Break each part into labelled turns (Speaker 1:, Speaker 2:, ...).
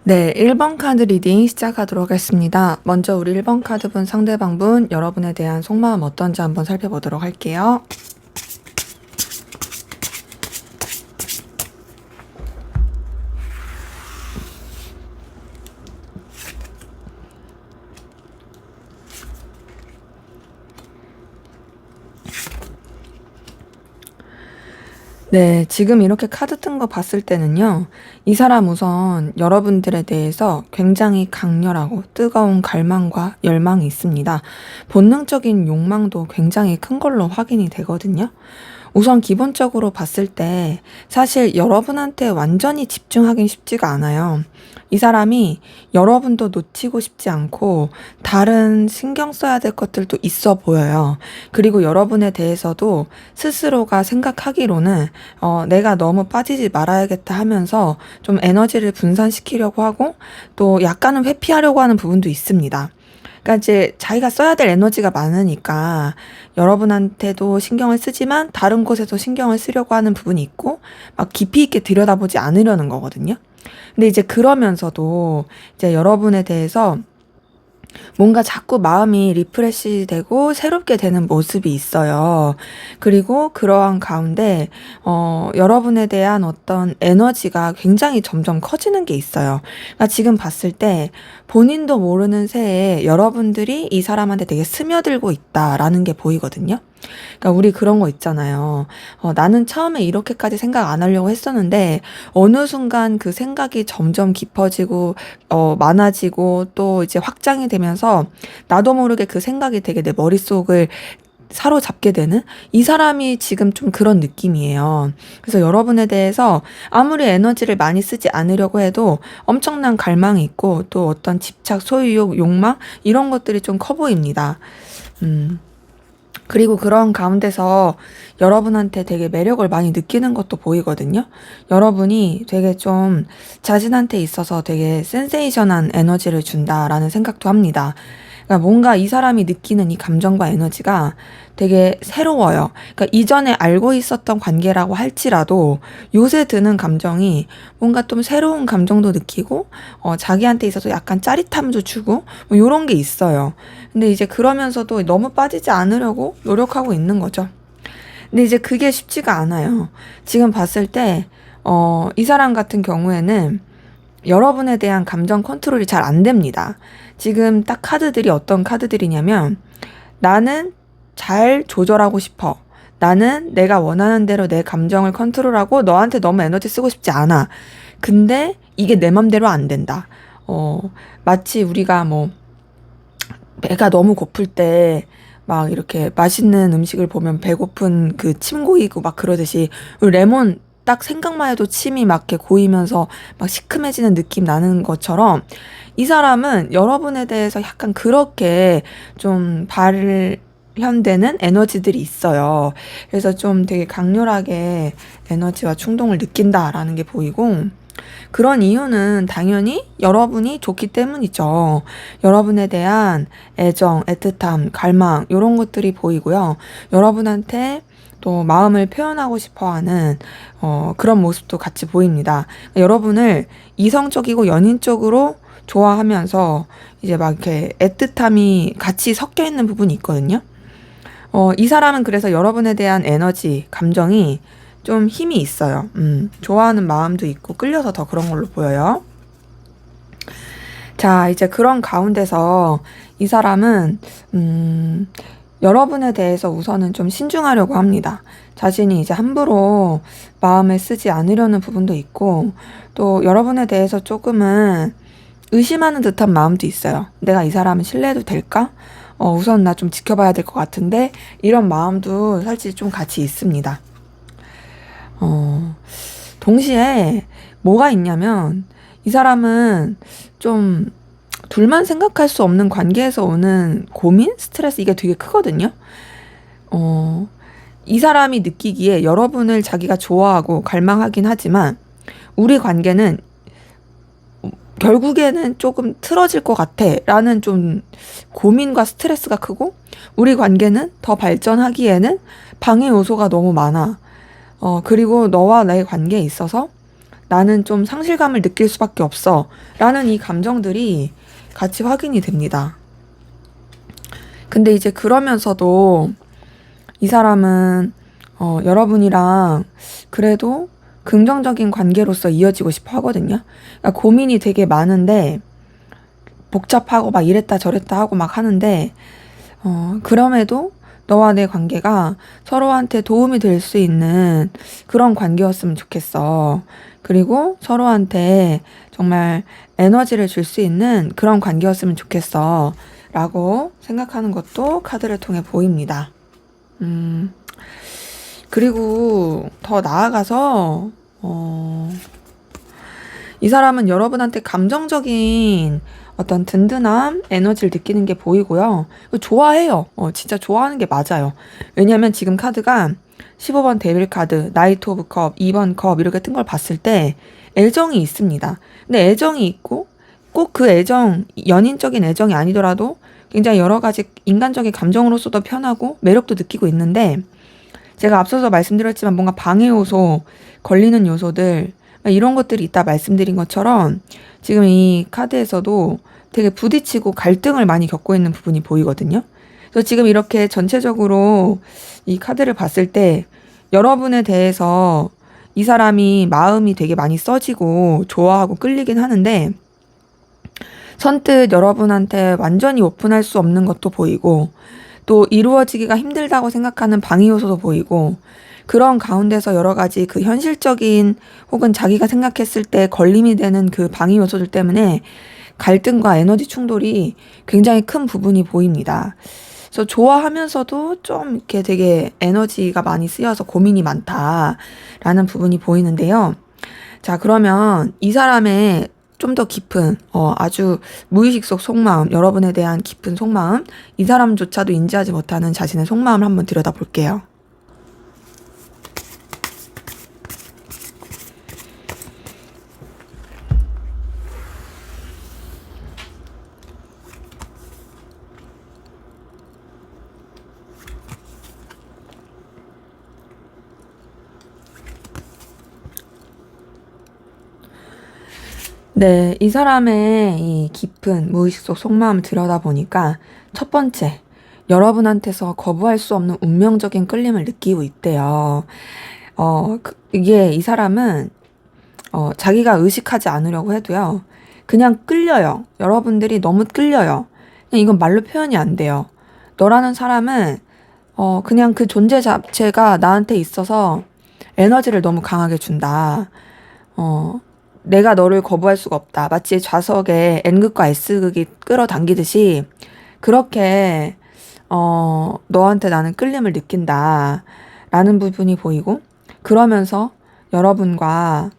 Speaker 1: 네, 1번 카드 리딩 시작하도록 하겠습니다. 먼저 우리 1번 카드분 상대방분 여러분에 대한 속마음 어떤지 한번 살펴보도록 할게요. 네, 지금 이렇게 카드 뜬 거 봤을 때는요, 이 사람 우선 여러분들에 대해서 굉장히 강렬하고 뜨거운 갈망과 열망이 있습니다. 본능적인 욕망도 굉장히 큰 걸로 확인이 되거든요. 우선 기본적으로 봤을 때 사실 여러분한테 완전히 집중하긴 쉽지가 않아요. 이 사람이 여러분도 놓치고 싶지 않고 다른 신경 써야 될 것들도 있어 보여요. 그리고 여러분에 대해서도 스스로가 생각하기로는 내가 너무 빠지지 말아야겠다 하면서 좀 에너지를 분산시키려고 하고 또 약간은 회피하려고 하는 부분도 있습니다. 그러니까 이제 자기가 써야 될 에너지가 많으니까 여러분한테도 신경을 쓰지만 다른 곳에도 신경을 쓰려고 하는 부분이 있고 막 깊이 있게 들여다보지 않으려는 거거든요. 근데 이제 그러면서도 이제 여러분에 대해서 뭔가 자꾸 마음이 리프레시 되고 새롭게 되는 모습이 있어요. 그리고 그러한 가운데, 여러분에 대한 어떤 에너지가 굉장히 점점 커지는 게 있어요. 그러니까 지금 봤을 때 본인도 모르는 새에 여러분들이 이 사람한테 되게 스며들고 있다라는 게 보이거든요. 그러니까 우리 그런 거 있잖아요. 나는 처음에 이렇게까지 생각 안 하려고 했었는데 어느 순간 그 생각이 점점 깊어지고 많아지고 또 이제 확장이 되면서 나도 모르게 그 생각이 되게 내 머릿속을 사로잡게 되는 이 사람이 지금 좀 그런 느낌이에요. 그래서 여러분에 대해서 아무리 에너지를 많이 쓰지 않으려고 해도 엄청난 갈망이 있고 또 어떤 집착, 소유욕, 욕망 이런 것들이 좀 커 보입니다. 그리고 그런 가운데서 여러분한테 되게 매력을 많이 느끼는 것도 보이거든요. 여러분이 되게 좀 자신한테 있어서 되게 센세이션한 에너지를 준다라는 생각도 합니다. 그러니까 뭔가 이 사람이 느끼는 이 감정과 에너지가 되게 새로워요. 그러니까 이전에 알고 있었던 관계라고 할지라도 요새 드는 감정이 뭔가 좀 새로운 감정도 느끼고 자기한테 있어서 약간 짜릿함도 주고 뭐 요런 게 있어요. 근데 이제 그러면서도 너무 빠지지 않으려고 노력하고 있는 거죠. 근데 이제 그게 쉽지가 않아요. 지금 봤을 때 이 사람 같은 경우에는 여러분에 대한 감정 컨트롤이 잘 안 됩니다. 지금 딱 카드들이 어떤 카드들이냐면 나는 잘 조절하고 싶어. 나는 내가 원하는 대로 내 감정을 컨트롤하고 너한테 너무 에너지 쓰고 싶지 않아. 근데 이게 내 맘대로 안 된다. 마치 우리가 뭐 배가 너무 고플 때 막 이렇게 맛있는 음식을 보면 배고픈 그 침 고이고 막 그러듯이 레몬 딱 생각만 해도 침이 막 이렇게 고이면서 막 시큼해지는 느낌 나는 것처럼 이 사람은 여러분에 대해서 약간 그렇게 좀 발현되는 에너지들이 있어요. 그래서 좀 되게 강렬하게 에너지와 충동을 느낀다라는 게 보이고 그런 이유는 당연히 여러분이 좋기 때문이죠. 여러분에 대한 애정, 애틋함, 갈망 이런 것들이 보이고요. 여러분한테 또 마음을 표현하고 싶어하는 그런 모습도 같이 보입니다. 여러분을 이성적이고 연인적으로 좋아하면서 이제 막 이렇게 애틋함이 같이 섞여 있는 부분이 있거든요. 이 사람은 그래서 여러분에 대한 에너지, 감정이 좀 힘이 있어요. 좋아하는 마음도 있고 끌려서 더 그런 걸로 보여요. 자, 이제 그런 가운데서 이 사람은 여러분에 대해서 우선은 좀 신중하려고 합니다. 자신이 이제 함부로 마음을 쓰지 않으려는 부분도 있고 또 여러분에 대해서 조금은 의심하는 듯한 마음도 있어요. 내가 이 사람을 신뢰해도 될까? 우선 나 좀 지켜봐야 될 것 같은데 이런 마음도 사실 좀 같이 있습니다. 동시에 뭐가 있냐면 이 사람은 좀 둘만 생각할 수 없는 관계에서 오는 고민, 스트레스 이게 되게 크거든요. 이 사람이 느끼기에 여러분을 자기가 좋아하고 갈망하긴 하지만 우리 관계는 결국에는 조금 틀어질 것 같아 라는 좀 고민과 스트레스가 크고 우리 관계는 더 발전하기에는 방해 요소가 너무 많아. 그리고 너와 나의 관계에 있어서 나는 좀 상실감을 느낄 수밖에 없어 라는 이 감정들이 같이 확인이 됩니다. 근데 이제 그러면서도 이 사람은 여러분이랑 그래도 긍정적인 관계로서 이어지고 싶어 하거든요. 그러니까 고민이 되게 많은데 복잡하고 막 이랬다 저랬다 하고 막 하는데 그럼에도 너와 내 관계가 서로한테 도움이 될 수 있는 그런 관계였으면 좋겠어. 그리고 서로한테 정말 에너지를 줄 수 있는 그런 관계였으면 좋겠어. 라고 생각하는 것도 카드를 통해 보입니다. 그리고 더 나아가서, 이 사람은 여러분한테 감정적인 어떤 든든함, 에너지를 느끼는 게 보이고요. 좋아해요. 진짜 좋아하는 게 맞아요. 왜냐면 지금 카드가 15번 데빌 카드, 나이트 오브 컵, 2번 컵 이렇게 뜬 걸 봤을 때 애정이 있습니다. 근데 애정이 있고 꼭 그 애정, 연인적인 애정이 아니더라도 굉장히 여러 가지 인간적인 감정으로서도 편하고 매력도 느끼고 있는데 제가 앞서서 말씀드렸지만 뭔가 방해 요소, 걸리는 요소들 이런 것들이 있다 말씀드린 것처럼 지금 이 카드에서도 되게 부딪히고 갈등을 많이 겪고 있는 부분이 보이거든요. 그래서 지금 이렇게 전체적으로 이 카드를 봤을 때 여러분에 대해서 이 사람이 마음이 되게 많이 써지고 좋아하고 끌리긴 하는데 선뜻 여러분한테 완전히 오픈할 수 없는 것도 보이고 또 이루어지기가 힘들다고 생각하는 방해 요소도 보이고 그런 가운데서 여러 가지 그 현실적인 혹은 자기가 생각했을 때 걸림이 되는 그 방해 요소들 때문에 갈등과 에너지 충돌이 굉장히 큰 부분이 보입니다. 그래서 좋아하면서도 좀 이렇게 되게 에너지가 많이 쓰여서 고민이 많다라는 부분이 보이는데요. 자, 그러면 이 사람의 좀 더 깊은 아주 무의식 속 속마음, 여러분에 대한 깊은 속마음, 이 사람조차도 인지하지 못하는 자신의 속마음을 한번 들여다볼게요. 네, 이 사람의 이 깊은 무의식 속 속마음을 들여다보니까 첫 번째, 여러분한테서 거부할 수 없는 운명적인 끌림을 느끼고 있대요. 이게 이 사람은 자기가 의식하지 않으려고 해도요. 그냥 끌려요. 여러분들이 너무 끌려요. 그냥 이건 말로 표현이 안 돼요. 너라는 사람은 그냥 그 존재 자체가 나한테 있어서 에너지를 너무 강하게 준다. 내가 너를 거부할 수가 없다. 마치 좌석에 N극과 S극이 끌어당기듯이 그렇게 너한테 나는 끌림을 느낀다. 라는 부분이 보이고, 그러면서 여러분과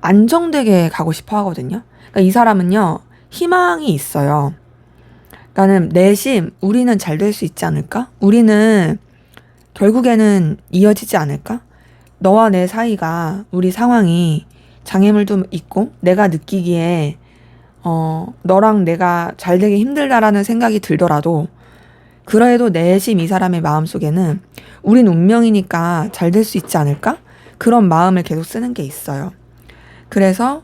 Speaker 1: 안정되게 가고 싶어 하거든요. 그러니까 이 사람은요, 희망이 있어요. 그러니까는 내심, 우리는 잘 될 수 있지 않을까? 우리는 결국에는 이어지지 않을까? 너와 내 사이가, 우리 상황이 장애물도 있고, 내가 느끼기에, 너랑 내가 잘 되기 힘들다라는 생각이 들더라도, 그래도 내심 이 사람의 마음속에는 우린 운명이니까 잘 될 수 있지 않을까? 그런 마음을 계속 쓰는 게 있어요. 그래서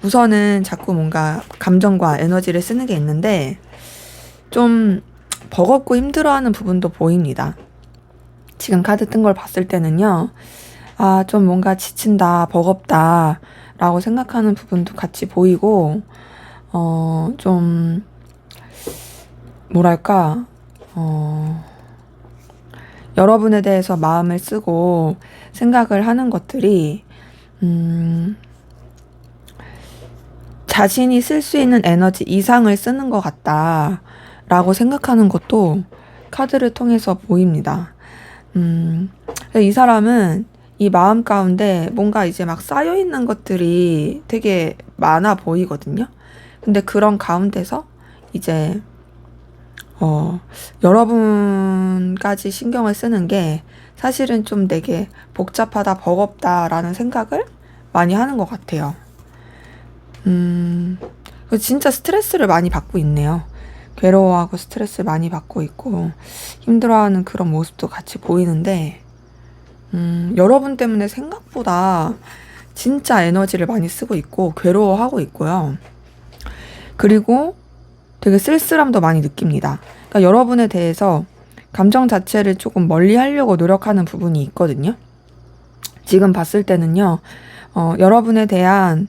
Speaker 1: 우선은 자꾸 뭔가 감정과 에너지를 쓰는 게 있는데 좀 버겁고 힘들어하는 부분도 보입니다. 지금 카드 뜬 걸 봤을 때는요. 아, 좀 뭔가 지친다, 버겁다 라고 생각하는 부분도 같이 보이고 좀 뭐랄까 여러분에 대해서 마음을 쓰고 생각을 하는 것들이 자신이 쓸 수 있는 에너지 이상을 쓰는 것 같다라고 생각하는 것도 카드를 통해서 보입니다. 이 사람은 이 마음 가운데 뭔가 이제 막 쌓여있는 것들이 되게 많아 보이거든요. 근데 그런 가운데서 이제 여러분까지 신경을 쓰는 게 사실은 좀 되게 복잡하다, 버겁다라는 생각을 많이 하는 것 같아요. 진짜 스트레스를 많이 받고 있네요. 괴로워하고 스트레스를 많이 받고 있고 힘들어하는 그런 모습도 같이 보이는데 여러분 때문에 생각보다 진짜 에너지를 많이 쓰고 있고 괴로워하고 있고요. 그리고 되게 쓸쓸함도 많이 느낍니다. 그러니까 여러분에 대해서 감정 자체를 조금 멀리 하려고 노력하는 부분이 있거든요. 지금 봤을 때는요, 여러분에 대한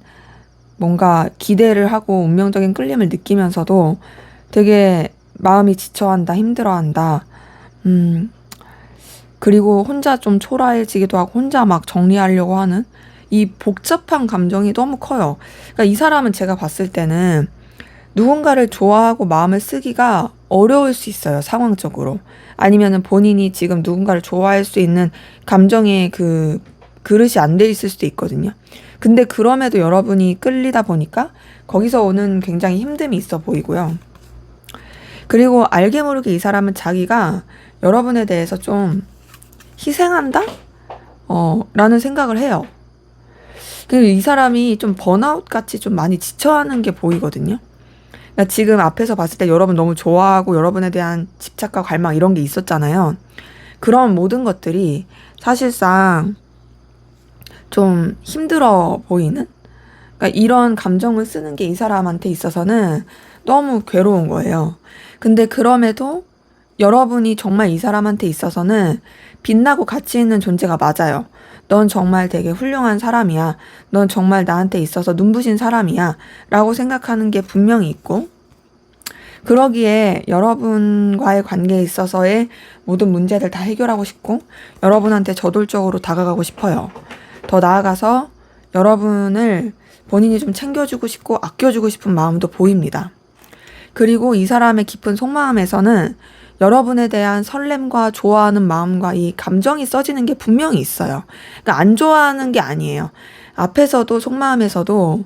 Speaker 1: 뭔가 기대를 하고 운명적인 끌림을 느끼면서도 되게 마음이 지쳐한다, 힘들어한다. 그리고 혼자 좀 초라해지기도 하고 혼자 막 정리하려고 하는 이 복잡한 감정이 너무 커요. 그러니까 이 사람은 제가 봤을 때는 누군가를 좋아하고 마음을 쓰기가 어려울 수 있어요, 상황적으로. 아니면은 본인이 지금 누군가를 좋아할 수 있는 감정의 그 그릇이 안 돼 있을 수도 있거든요. 근데 그럼에도 여러분이 끌리다 보니까 거기서 오는 굉장히 힘듦이 있어 보이고요. 그리고 알게 모르게 이 사람은 자기가 여러분에 대해서 좀 희생한다? 라는 생각을 해요. 그리고 이 사람이 좀 번아웃 같이 좀 많이 지쳐하는 게 보이거든요. 그러니까 지금 앞에서 봤을 때 여러분 너무 좋아하고 여러분에 대한 집착과 갈망 이런 게 있었잖아요. 그런 모든 것들이 사실상 좀 힘들어 보이는? 그러니까 이런 감정을 쓰는 게 이 사람한테 있어서는 너무 괴로운 거예요. 근데 그럼에도 여러분이 정말 이 사람한테 있어서는 빛나고 가치 있는 존재가 맞아요. 넌 정말 되게 훌륭한 사람이야. 넌 정말 나한테 있어서 눈부신 사람이야. 라고 생각하는 게 분명히 있고, 그러기에 여러분과의 관계에 있어서의 모든 문제들 다 해결하고 싶고, 여러분한테 저돌적으로 다가가고 싶어요. 더 나아가서 여러분을 본인이 좀 챙겨주고 싶고 아껴주고 싶은 마음도 보입니다. 그리고 이 사람의 깊은 속마음에서는 여러분에 대한 설렘과 좋아하는 마음과 이 감정이 써지는 게 분명히 있어요. 그러니까 안 좋아하는 게 아니에요. 앞에서도 속마음에서도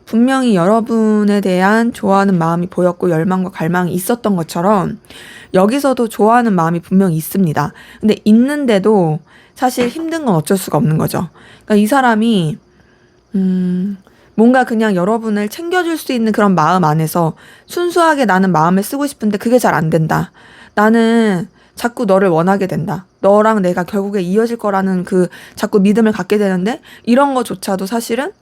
Speaker 1: 분명히 여러분에 대한 좋아하는 마음이 보였고 열망과 갈망이 있었던 것처럼 여기서도 좋아하는 마음이 분명히 있습니다. 근데 있는데도 사실 힘든 건 어쩔 수가 없는 거죠. 그러니까 이 사람이 뭔가 그냥 여러분을 챙겨줄 수 있는 그런 마음 안에서 순수하게 나는 마음을 쓰고 싶은데 그게 잘 안 된다. 나는 자꾸 너를 원하게 된다. 너랑 내가 결국에 이어질 거라는 그 자꾸 믿음을 갖게 되는데 이런 거조차도 사실은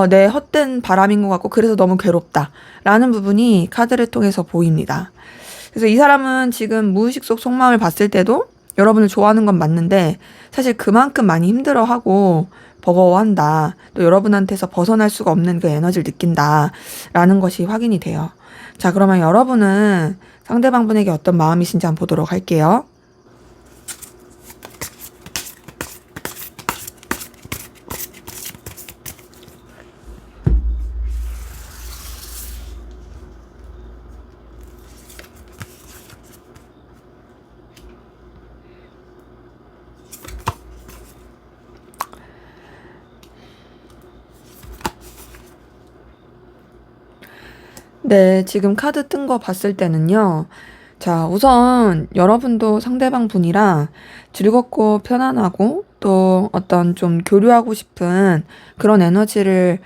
Speaker 1: 내 헛된 바람인 것 같고 그래서 너무 괴롭다. 라는 부분이 카드를 통해서 보입니다. 그래서 이 사람은 지금 무의식 속 속마음을 봤을 때도 여러분을 좋아하는 건 맞는데 사실 그만큼 많이 힘들어하고 버거워한다. 또 여러분한테서 벗어날 수가 없는 그 에너지를 느낀다. 라는 것이 확인이 돼요. 자, 그러면 여러분은 상대방분에게 어떤 마음이신지 한번 보도록 할게요. 네, 지금 카드 뜬 거 봤을 때는요. 자, 우선 여러분도 상대방 분이랑 즐겁고 편안하고 또 어떤 좀 교류하고 싶은 그런 에너지를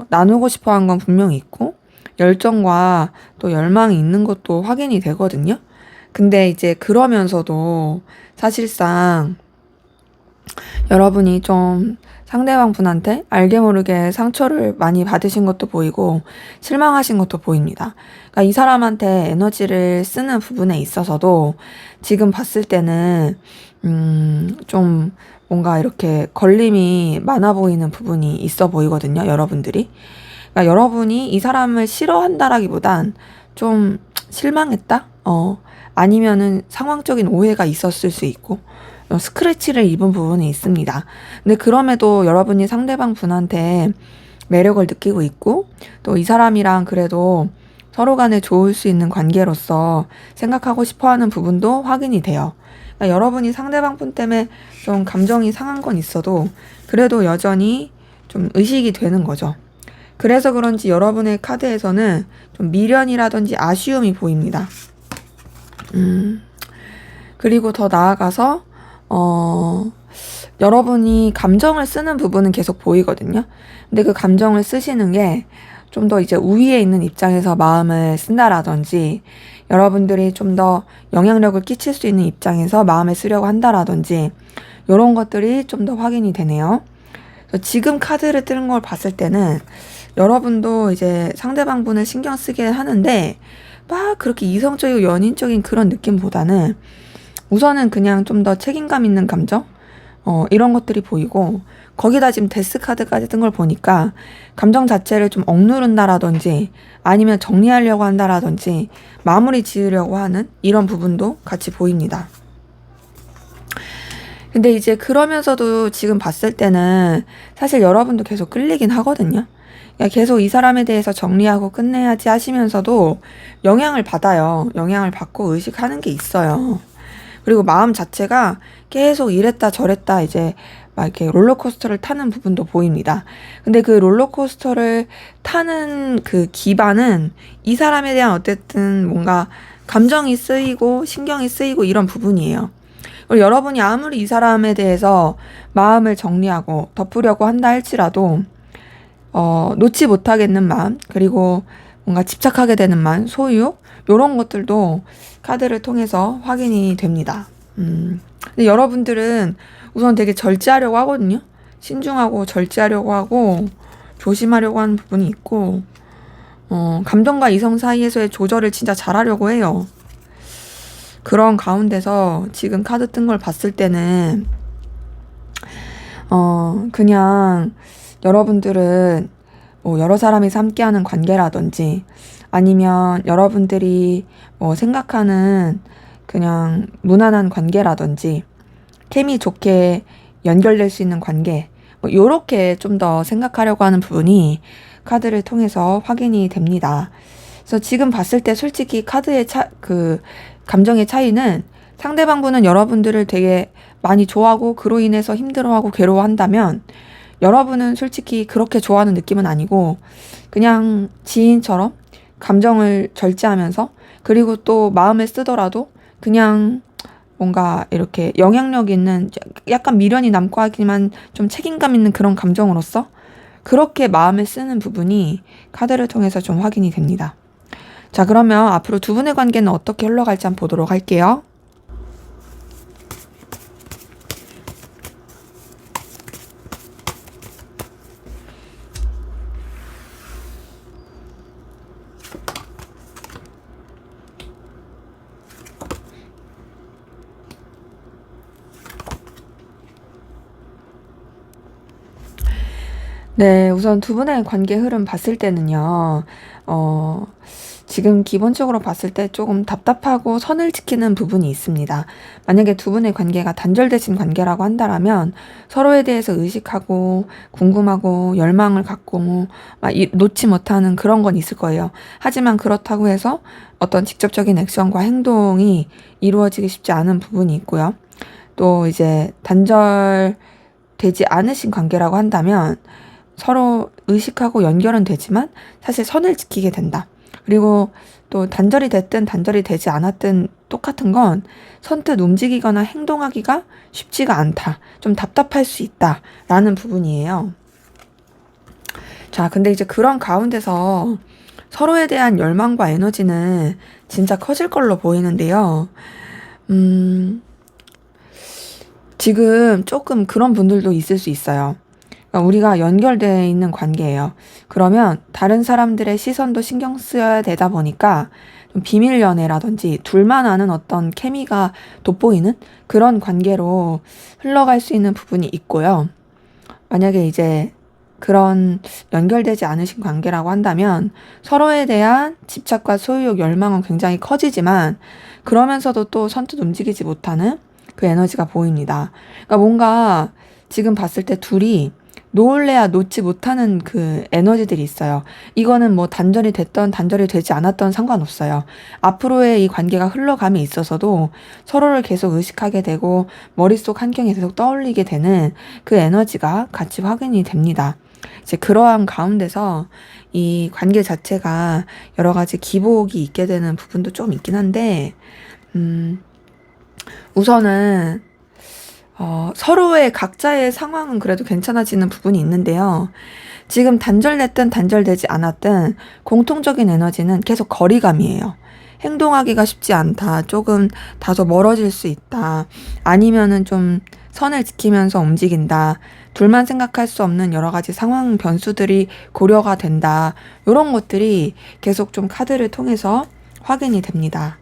Speaker 1: 나누고 싶어 한 건 분명히 있고 열정과 또 열망이 있는 것도 확인이 되거든요. 근데 이제 그러면서도 사실상 여러분이 좀 상대방 분한테 알게 모르게 상처를 많이 받으신 것도 보이고 실망하신 것도 보입니다. 그러니까 이 사람한테 에너지를 쓰는 부분에 있어서도 지금 봤을 때는 좀 뭔가 이렇게 걸림이 많아 보이는 부분이 있어 보이거든요, 여러분들이. 그러니까 여러분이 이 사람을 싫어한다라기보단 좀 실망했다? 아니면은 상황적인 오해가 있었을 수 있고 스크래치를 입은 부분이 있습니다. 근데 그럼에도 여러분이 상대방 분한테 매력을 느끼고 있고 또 이 사람이랑 그래도 서로 간에 좋을 수 있는 관계로서 생각하고 싶어 하는 부분도 확인이 돼요. 그러니까 여러분이 상대방 분 때문에 좀 감정이 상한 건 있어도 그래도 여전히 좀 의식이 되는 거죠. 그래서 그런지 여러분의 카드에서는 좀 미련이라든지 아쉬움이 보입니다. 그리고 더 나아가서 여러분이 감정을 쓰는 부분은 계속 보이거든요. 근데 그 감정을 쓰시는 게 좀 더 이제 우위에 있는 입장에서 마음을 쓴다라든지 여러분들이 좀 더 영향력을 끼칠 수 있는 입장에서 마음을 쓰려고 한다라든지 이런 것들이 좀 더 확인이 되네요. 그래서 지금 카드를 뜨는 걸 봤을 때는 여러분도 이제 상대방 분을 신경 쓰게 하는데 막 그렇게 이성적이고 연인적인 그런 느낌보다는 우선은 그냥 좀 더 책임감 있는 감정? 이런 것들이 보이고, 거기다 지금 데스 카드까지 뜬 걸 보니까, 감정 자체를 좀 억누른다라든지, 아니면 정리하려고 한다라든지, 마무리 지으려고 하는 이런 부분도 같이 보입니다. 근데 이제 그러면서도 지금 봤을 때는 사실 여러분도 계속 끌리긴 하거든요. 그러니까 계속 이 사람에 대해서 정리하고 끝내야지 하시면서도 영향을 받아요. 영향을 받고 의식하는 게 있어요. 그리고 마음 자체가 계속 이랬다 저랬다 이제 막 이렇게 롤러코스터를 타는 부분도 보입니다. 근데 그 롤러코스터를 타는 그 기반은 이 사람에 대한 어쨌든 뭔가 감정이 쓰이고 신경이 쓰이고 이런 부분이에요. 그리고 여러분이 아무리 이 사람에 대해서 마음을 정리하고 덮으려고 한다 할지라도 놓지 못하겠는 마음, 그리고 뭔가 집착하게 되는 마음, 소유, 요런 것들도 카드를 통해서 확인이 됩니다. 근데 여러분들은 우선 되게 절제하려고 하거든요. 신중하고 절제하려고 하고 조심하려고 하는 부분이 있고, 감정과 이성 사이에서의 조절을 진짜 잘하려고 해요. 그런 가운데서 지금 카드 뜬 걸 봤을 때는, 그냥 여러분들은 뭐 여러 사람이서 함께하는 관계라든지 아니면 여러분들이 뭐 생각하는 그냥 무난한 관계라든지 케미 좋게 연결될 수 있는 관계 뭐 요렇게 좀 더 생각하려고 하는 부분이 카드를 통해서 확인이 됩니다. 그래서 지금 봤을 때 솔직히 카드의 그 감정의 차이는 상대방 분은 여러분들을 되게 많이 좋아하고 그로 인해서 힘들어하고 괴로워한다면 여러분은 솔직히 그렇게 좋아하는 느낌은 아니고 그냥 지인처럼 감정을 절제하면서 그리고 또 마음을 쓰더라도 그냥 뭔가 이렇게 영향력 있는 약간 미련이 남고 하지만 좀 책임감 있는 그런 감정으로서 그렇게 마음을 쓰는 부분이 카드를 통해서 좀 확인이 됩니다. 자, 그러면 앞으로 두 분의 관계는 어떻게 흘러갈지 한번 보도록 할게요. 네, 우선 두 분의 관계 흐름 봤을 때는요, 지금 기본적으로 봤을 때 조금 답답하고 선을 지키는 부분이 있습니다. 만약에 두 분의 관계가 단절되신 관계라고 한다면 서로에 대해서 의식하고 궁금하고 열망을 갖고 막 놓지 못하는 그런 건 있을 거예요. 하지만 그렇다고 해서 어떤 직접적인 액션과 행동이 이루어지기 쉽지 않은 부분이 있고요. 또 이제 단절되지 않으신 관계라고 한다면 서로 의식하고 연결은 되지만 사실 선을 지키게 된다. 그리고 또 단절이 됐든 단절이 되지 않았든 똑같은 건 선뜻 움직이거나 행동하기가 쉽지가 않다. 좀 답답할 수 있다. 라는 부분이에요. 자, 근데 이제 그런 가운데서 서로에 대한 열망과 에너지는 진짜 커질 걸로 보이는데요. 지금 조금 그런 분들도 있을 수 있어요. 그러니까 우리가 연결되어 있는 관계예요. 그러면 다른 사람들의 시선도 신경 쓰여야 되다 보니까 좀 비밀 연애라든지 둘만 아는 어떤 케미가 돋보이는 그런 관계로 흘러갈 수 있는 부분이 있고요. 만약에 이제 그런 연결되지 않으신 관계라고 한다면 서로에 대한 집착과 소유욕, 열망은 굉장히 커지지만 그러면서도 또 선뜻 움직이지 못하는 그 에너지가 보입니다. 그러니까 뭔가 지금 봤을 때 둘이 놓을래야 놓지 못하는 그 에너지들이 있어요. 이거는 뭐 단절이 됐던 단절이 되지 않았던 상관없어요. 앞으로의 이 관계가 흘러감에 있어서도 서로를 계속 의식하게 되고 머릿속 환경에 계속 떠올리게 되는 그 에너지가 같이 확인이 됩니다. 이제 그러한 가운데서 이 관계 자체가 여러 가지 기복이 있게 되는 부분도 좀 있긴 한데, 우선은 서로의 각자의 상황은 그래도 괜찮아지는 부분이 있는데요. 지금 단절됐든 단절되지 않았든 공통적인 에너지는 계속 거리감이에요. 행동하기가 쉽지 않다. 조금 다소 멀어질 수 있다. 아니면은 좀 선을 지키면서 움직인다. 둘만 생각할 수 없는 여러 가지 상황 변수들이 고려가 된다. 이런 것들이 계속 좀 카드를 통해서 확인이 됩니다.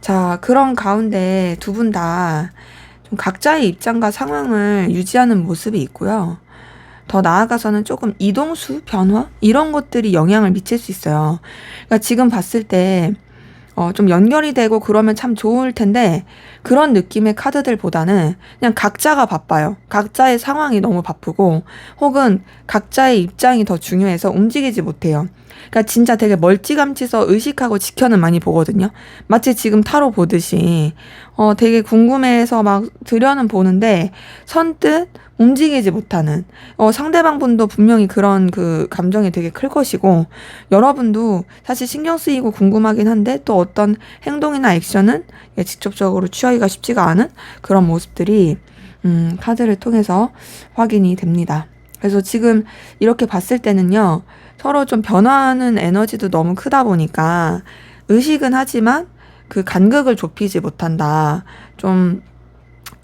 Speaker 1: 자, 그런 가운데 두 분 다 좀 각자의 입장과 상황을 유지하는 모습이 있고요. 더 나아가서는 조금 이동수, 변화? 이런 것들이 영향을 미칠 수 있어요. 그러니까 지금 봤을 때, 좀 연결이 되고 그러면 참 좋을 텐데, 그런 느낌의 카드들보다는 그냥 각자가 바빠요. 각자의 상황이 너무 바쁘고, 혹은 각자의 입장이 더 중요해서 움직이지 못해요. 그러니까 진짜 되게 멀찌감치서 의식하고 지켜는 많이 보거든요. 마치 지금 타로 보듯이 되게 궁금해서 막 들여는 보는데 선뜻 움직이지 못하는 상대방 분도 분명히 그런 그 감정이 되게 클 것이고 여러분도 사실 신경 쓰이고 궁금하긴 한데 또 어떤 행동이나 액션은 직접적으로 취하기가 쉽지가 않은 그런 모습들이 카드를 통해서 확인이 됩니다. 그래서 지금 이렇게 봤을 때는요, 서로 좀 변화하는 에너지도 너무 크다 보니까 의식은 하지만 그 간극을 좁히지 못한다. 좀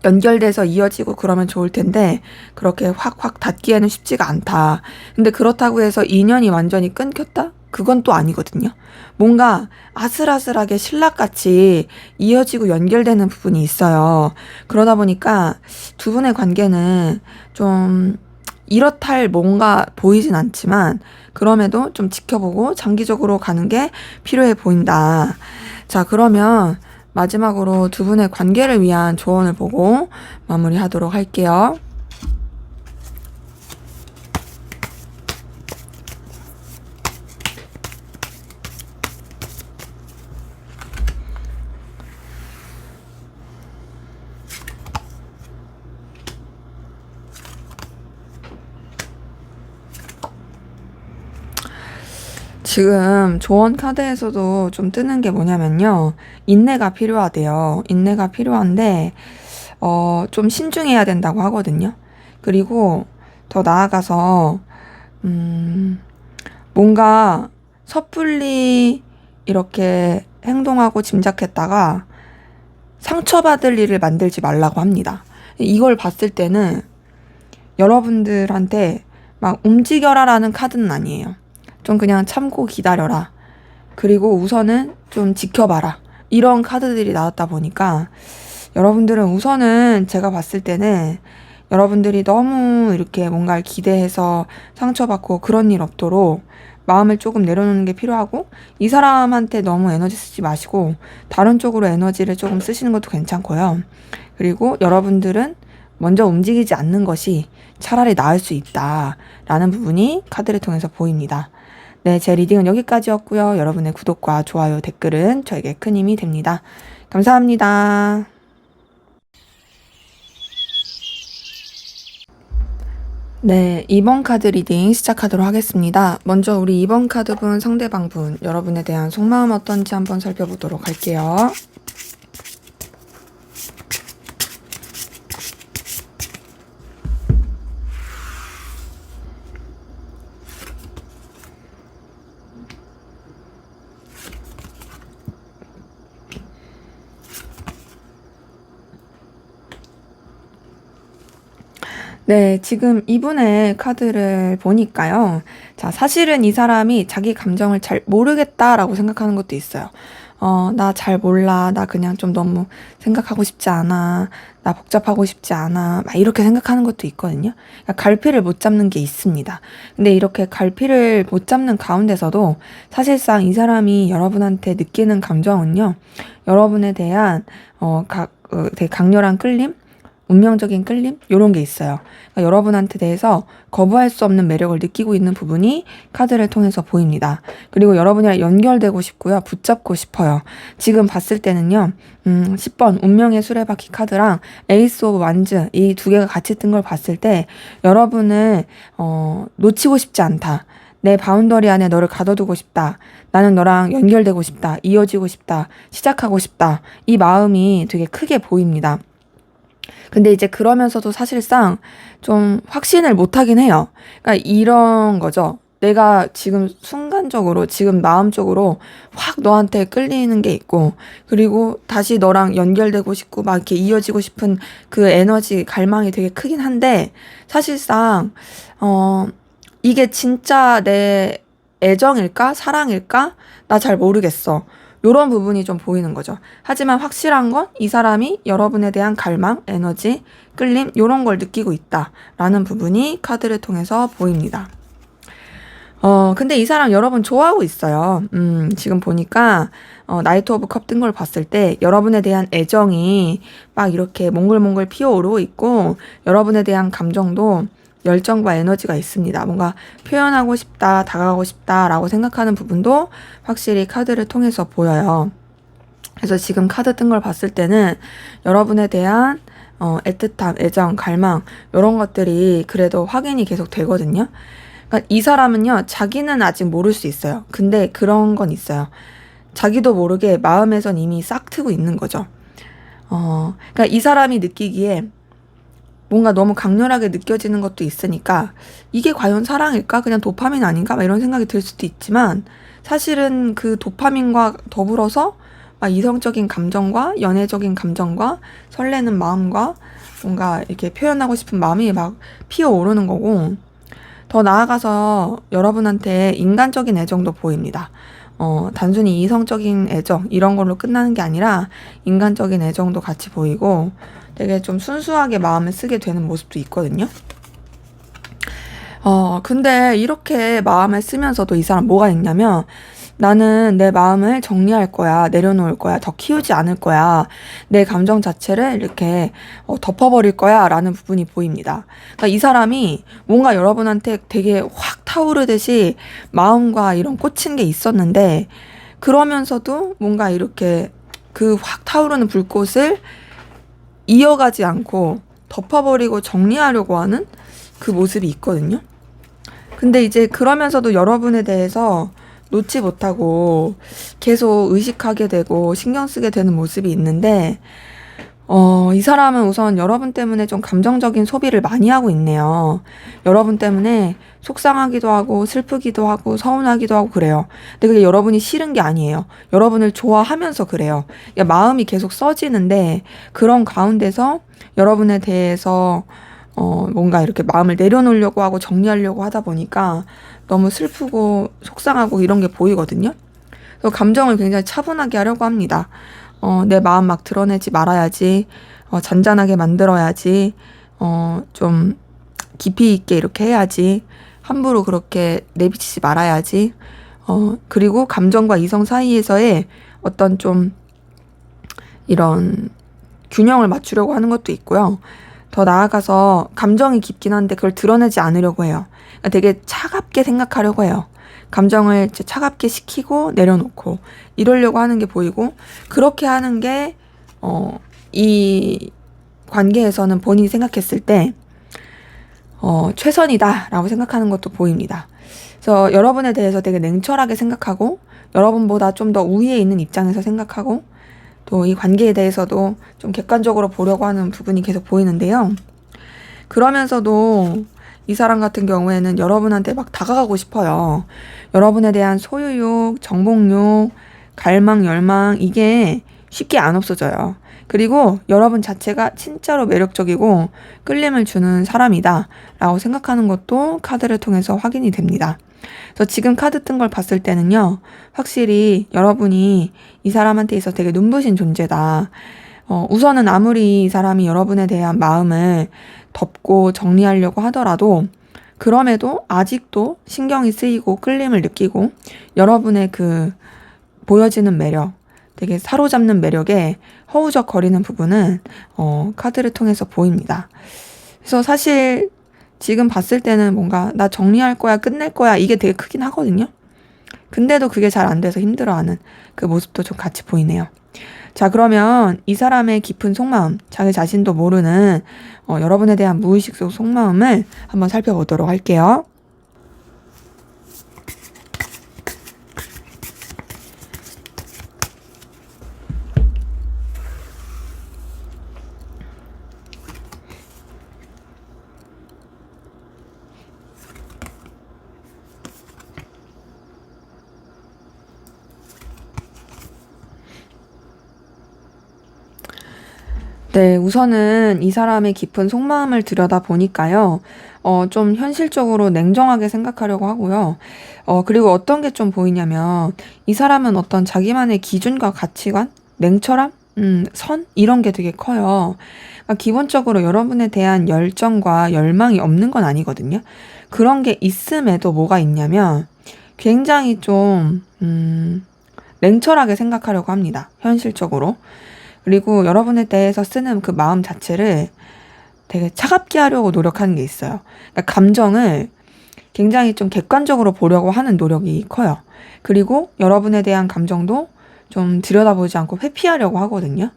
Speaker 1: 연결돼서 이어지고 그러면 좋을 텐데 그렇게 확확 닿기에는 쉽지가 않다. 근데 그렇다고 해서 인연이 완전히 끊겼다? 그건 또 아니거든요. 뭔가 아슬아슬하게 신락같이 이어지고 연결되는 부분이 있어요. 그러다 보니까 두 분의 관계는 좀 이렇다 할 뭔가 보이진 않지만 그럼에도 좀 지켜보고 장기적으로 가는 게 필요해 보인다. 자, 그러면 마지막으로 두 분의 관계를 위한 조언을 보고 마무리하도록 할게요. 지금 조언 카드에서도 좀 뜨는 게 뭐냐면요. 인내가 필요하대요. 인내가 필요한데, 좀 신중해야 된다고 하거든요. 그리고 더 나아가서, 뭔가 섣불리 이렇게 행동하고 짐작했다가 상처받을 일을 만들지 말라고 합니다. 이걸 봤을 때는 여러분들한테 막 움직여라라는 카드는 아니에요. 좀 그냥 참고 기다려라. 그리고 우선은 좀 지켜봐라. 이런 카드들이 나왔다 보니까 여러분들은 우선은 제가 봤을 때는 여러분들이 너무 이렇게 뭔가를 기대해서 상처받고 그런 일 없도록 마음을 조금 내려놓는 게 필요하고 이 사람한테 너무 에너지 쓰지 마시고 다른 쪽으로 에너지를 조금 쓰시는 것도 괜찮고요. 그리고 여러분들은 먼저 움직이지 않는 것이 차라리 나을 수 있다라는 부분이 카드를 통해서 보입니다. 네, 제 리딩은 여기까지였고요. 여러분의 구독과 좋아요, 댓글은 저에게 큰 힘이 됩니다. 감사합니다. 네, 2번 카드 리딩 시작하도록 하겠습니다. 먼저 우리 2번 카드분 상대방분 여러분에 대한 속마음 어떤지 한번 살펴보도록 할게요. 네, 지금 이분의 카드를 보니까요. 자, 사실은 이 사람이 자기 감정을 잘 모르겠다라고 생각하는 것도 있어요. 나 잘 몰라. 나 그냥 좀 너무 생각하고 싶지 않아. 나 복잡하고 싶지 않아. 막 이렇게 생각하는 것도 있거든요. 그러니까 갈피를 못 잡는 게 있습니다. 근데 이렇게 갈피를 못 잡는 가운데서도 사실상 이 사람이 여러분한테 느끼는 감정은요. 여러분에 대한, 되게 강렬한 끌림? 운명적인 끌림? 요런 게 있어요. 그러니까 여러분한테 대해서 거부할 수 없는 매력을 느끼고 있는 부분이 카드를 통해서 보입니다. 그리고 여러분이랑 연결되고 싶고요. 붙잡고 싶어요. 지금 봤을 때는요. 10번 운명의 수레바퀴 카드랑 에이스 오브 완즈 이 두 개가 같이 뜬 걸 봤을 때 여러분을 놓치고 싶지 않다. 내 바운더리 안에 너를 가둬두고 싶다. 나는 너랑 연결되고 싶다. 이어지고 싶다. 시작하고 싶다. 이 마음이 되게 크게 보입니다. 근데 이제 그러면서도 사실상 좀 확신을 못 하긴 해요. 그러니까 이런 거죠. 내가 지금 순간적으로, 지금 마음적으로 확 너한테 끌리는 게 있고, 그리고 다시 너랑 연결되고 싶고, 막 이렇게 이어지고 싶은 그 에너지, 갈망이 되게 크긴 한데, 사실상, 이게 진짜 내 애정일까? 사랑일까? 나 잘 모르겠어. 요런 부분이 좀 보이는 거죠. 하지만 확실한 건 이 사람이 여러분에 대한 갈망, 에너지, 끌림 요런 걸 느끼고 있다라는 부분이 카드를 통해서 보입니다. 근데 이 사람 여러분 좋아하고 있어요. 지금 보니까 나이트 오브 컵 뜬 걸 봤을 때 여러분에 대한 애정이 막 이렇게 몽글몽글 피어오르고 있고 여러분에 대한 감정도 열정과 에너지가 있습니다. 뭔가 표현하고 싶다, 다가가고 싶다라고 생각하는 부분도 확실히 카드를 통해서 보여요. 그래서 지금 카드 뜬 걸 봤을 때는 여러분에 대한 애틋함, 애정, 갈망 이런 것들이 그래도 확인이 계속 되거든요. 그러니까 이 사람은요, 자기는 아직 모를 수 있어요. 근데 그런 건 있어요. 자기도 모르게 마음에선 이미 싹 트고 있는 거죠. 그러니까 이 사람이 느끼기에 뭔가 너무 강렬하게 느껴지는 것도 있으니까 이게 과연 사랑일까? 그냥 도파민 아닌가? 막 이런 생각이 들 수도 있지만 사실은 그 도파민과 더불어서 막 이성적인 감정과 연애적인 감정과 설레는 마음과 뭔가 이렇게 표현하고 싶은 마음이 막 피어오르는 거고 더 나아가서 여러분한테 인간적인 애정도 보입니다. 단순히 이성적인 애정 이런 걸로 끝나는 게 아니라 인간적인 애정도 같이 보이고 되게 좀 순수하게 마음을 쓰게 되는 모습도 있거든요. 근데 이렇게 마음을 쓰면서도 이 사람 뭐가 있냐면 나는 내 마음을 정리할 거야, 내려놓을 거야, 더 키우지 않을 거야, 내 감정 자체를 이렇게 덮어버릴 거야 라는 부분이 보입니다. 그러니까 이 사람이 뭔가 여러분한테 되게 확 타오르듯이 마음과 이런 꽂힌 게 있었는데 그러면서도 뭔가 이렇게 그 확 타오르는 불꽃을 이어가지 않고 덮어버리고 정리하려고 하는 그 모습이 있거든요. 근데 이제 그러면서도 여러분에 대해서 놓지 못하고 계속 의식하게 되고 신경 쓰게 되는 모습이 있는데, 이 사람은 우선 여러분 때문에 좀 감정적인 소비를 많이 하고 있네요. 여러분 때문에 속상하기도 하고 슬프기도 하고 서운하기도 하고 그래요. 근데 그게 여러분이 싫은 게 아니에요. 여러분을 좋아하면서 그래요. 그러니까 마음이 계속 써지는데 그런 가운데서 여러분에 대해서 뭔가 이렇게 마음을 내려놓으려고 하고 정리하려고 하다 보니까 너무 슬프고 속상하고 이런 게 보이거든요. 그래서 감정을 굉장히 차분하게 하려고 합니다. 내 마음 막 드러내지 말아야지. 잔잔하게 만들어야지. 좀 깊이 있게 이렇게 해야지. 함부로 그렇게 내비치지 말아야지. 그리고 감정과 이성 사이에서의 어떤 좀 이런 균형을 맞추려고 하는 것도 있고요. 더 나아가서 감정이 깊긴 한데 그걸 드러내지 않으려고 해요. 그러니까 되게 차갑게 생각하려고 해요. 감정을 차갑게 식히고 내려놓고 이러려고 하는 게 보이고 그렇게 하는 게 이 관계에서는 본인이 생각했을 때 최선이다라고 생각하는 것도 보입니다. 그래서 여러분에 대해서 되게 냉철하게 생각하고 여러분보다 좀 더 우위에 있는 입장에서 생각하고 또 이 관계에 대해서도 좀 객관적으로 보려고 하는 부분이 계속 보이는데요. 그러면서도 이 사람 같은 경우에는 여러분한테 막 다가가고 싶어요. 여러분에 대한 소유욕, 정복욕, 갈망, 열망 이게 쉽게 안 없어져요. 그리고 여러분 자체가 진짜로 매력적이고 끌림을 주는 사람이다 라고 생각하는 것도 카드를 통해서 확인이 됩니다. 그래서 지금 카드 뜬 걸 봤을 때는요, 확실히 여러분이 이 사람한테 있어서 되게 눈부신 존재다. 우선은 아무리 이 사람이 여러분에 대한 마음을 덮고 정리하려고 하더라도 그럼에도 아직도 신경이 쓰이고 끌림을 느끼고 여러분의 그 보여지는 매력, 되게 사로잡는 매력에 허우적거리는 부분은 카드를 통해서 보입니다. 그래서 사실 지금 봤을 때는 뭔가 나 정리할 거야, 끝낼 거야 이게 되게 크긴 하거든요. 근데도 그게 잘 안 돼서 힘들어하는 그 모습도 좀 같이 보이네요. 자, 그러면 이 사람의 깊은 속마음, 자기 자신도 모르는 여러분에 대한 무의식 속 속마음을 한번 살펴보도록 할게요. 네, 우선은 이 사람의 깊은 속마음을 들여다보니까요, 좀 현실적으로 냉정하게 생각하려고 하고요. 그리고 어떤 게 좀 보이냐면, 이 사람은 어떤 자기만의 기준과 가치관, 냉철함, 선? 이런 게 되게 커요. 그러니까 기본적으로 여러분에 대한 열정과 열망이 없는 건 아니거든요. 그런 게 있음에도 뭐가 있냐면, 굉장히 좀, 냉철하게 생각하려고 합니다. 현실적으로. 그리고 여러분에 대해서 쓰는 그 마음 자체를 되게 차갑게 하려고 노력하는 게 있어요. 그러니까 감정을 굉장히 좀 객관적으로 보려고 하는 노력이 커요. 그리고 여러분에 대한 감정도 좀 들여다보지 않고 회피하려고 하거든요.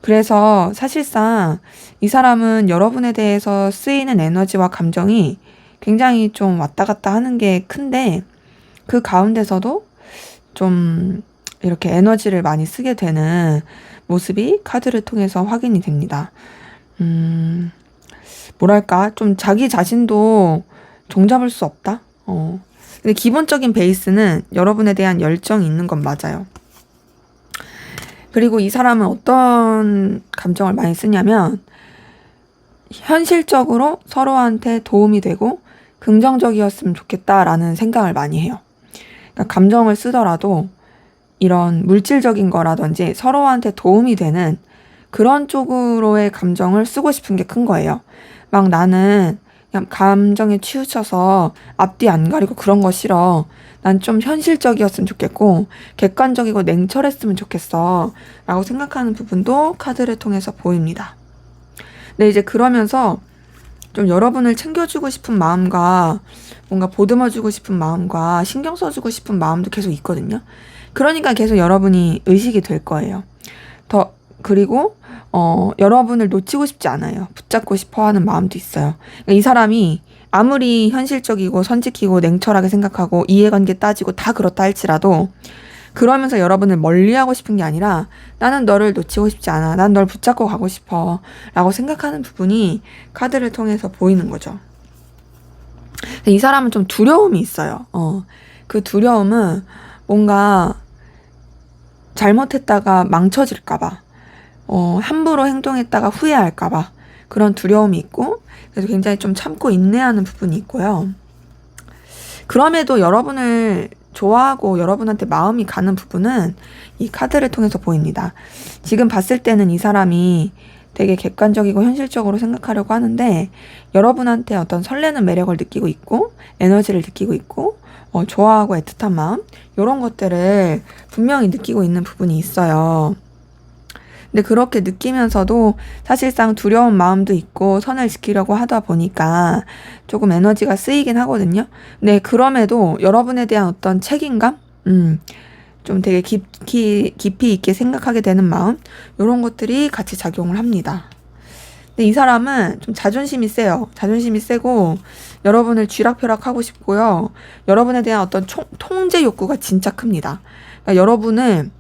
Speaker 1: 그래서 사실상 이 사람은 여러분에 대해서 쓰이는 에너지와 감정이 굉장히 좀 왔다 갔다 하는 게 큰데 그 가운데서도 좀 이렇게 에너지를 많이 쓰게 되는 모습이 카드를 통해서 확인이 됩니다. 뭐랄까, 좀 자기 자신도 종잡을 수 없다? 근데 기본적인 베이스는 여러분에 대한 열정이 있는 건 맞아요. 그리고 이 사람은 어떤 감정을 많이 쓰냐면, 현실적으로 서로한테 도움이 되고 긍정적이었으면 좋겠다라는 생각을 많이 해요. 그러니까 감정을 쓰더라도 이런 물질적인 거라든지 서로한테 도움이 되는 그런 쪽으로의 감정을 쓰고 싶은 게 큰 거예요. 막 나는 그냥 감정에 치우쳐서 앞뒤 안 가리고 그런 거 싫어. 난 좀 현실적이었으면 좋겠고 객관적이고 냉철했으면 좋겠어. 라고 생각하는 부분도 카드를 통해서 보입니다. 근데 이제 그러면서 좀 여러분을 챙겨주고 싶은 마음과 뭔가 보듬어주고 싶은 마음과 신경 써주고 싶은 마음도 계속 있거든요. 그러니까 계속 여러분이 의식이 될 거예요. 그리고, 여러분을 놓치고 싶지 않아요. 붙잡고 싶어 하는 마음도 있어요. 그러니까 이 사람이 아무리 현실적이고 선지키고 냉철하게 생각하고 이해관계 따지고 다 그렇다 할지라도 그러면서 여러분을 멀리하고 싶은 게 아니라 나는 너를 놓치고 싶지 않아. 난 널 붙잡고 가고 싶어. 라고 생각하는 부분이 카드를 통해서 보이는 거죠. 이 사람은 좀 두려움이 있어요. 그 두려움은 뭔가 잘못했다가 망쳐질까봐, 함부로 행동했다가 후회할까봐 그런 두려움이 있고, 그래서 굉장히 좀 참고 인내하는 부분이 있고요. 그럼에도 여러분을 좋아하고 여러분한테 마음이 가는 부분은 이 카드를 통해서 보입니다. 지금 봤을 때는 이 사람이 되게 객관적이고 현실적으로 생각하려고 하는데 여러분한테 어떤 설레는 매력을 느끼고 있고 에너지를 느끼고 있고 좋아하고 애틋한 마음 이런 것들을 분명히 느끼고 있는 부분이 있어요. 근데 그렇게 느끼면서도 사실상 두려운 마음도 있고 선을 지키려고 하다 보니까 조금 에너지가 쓰이긴 하거든요. 근데 그럼에도 여러분에 대한 어떤 책임감? 좀 되게 깊이 있게 생각하게 되는 마음? 이런 것들이 같이 작용을 합니다. 근데 이 사람은 좀 자존심이 세요. 자존심이 세고 여러분을 쥐락펴락하고 싶고요. 여러분에 대한 어떤 통제 욕구가 진짜 큽니다. 그러니까 여러분을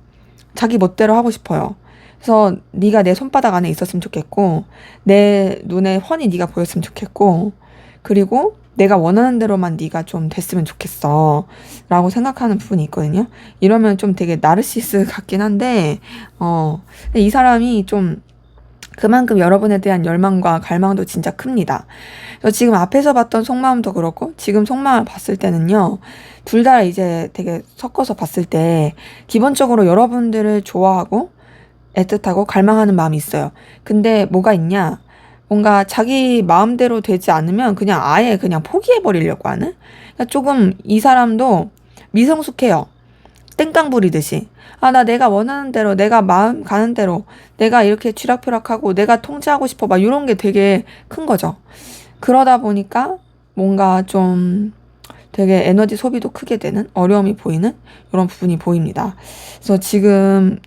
Speaker 1: 자기 멋대로 하고 싶어요. 그래서 네가 내 손바닥 안에 있었으면 좋겠고 내 눈에 훤히 네가 보였으면 좋겠고 그리고 내가 원하는 대로만 네가 좀 됐으면 좋겠어 라고 생각하는 부분이 있거든요. 이러면 좀 되게 나르시스 같긴 한데 이 사람이 좀 그만큼 여러분에 대한 열망과 갈망도 진짜 큽니다. 그래서 지금 앞에서 봤던 속마음도 그렇고 지금 속마음을 봤을 때는요. 둘 다 이제 되게 섞어서 봤을 때 기본적으로 여러분들을 좋아하고 애틋하고 갈망하는 마음이 있어요. 근데 뭐가 있냐? 뭔가 자기 마음대로 되지 않으면 그냥 아예 그냥 포기해버리려고 하는? 그러니까 조금 이 사람도 미성숙해요. 땡깡 부리듯이. 아, 나 내가 원하는 대로, 내가 마음 가는 대로, 내가 이렇게 쥐락펴락하고, 내가 통제하고 싶어. 막 이런 게 되게 큰 거죠. 그러다 보니까 뭔가 좀 되게 에너지 소비도 크게 되는 어려움이 보이는 이런 부분이 보입니다. 그래서 지금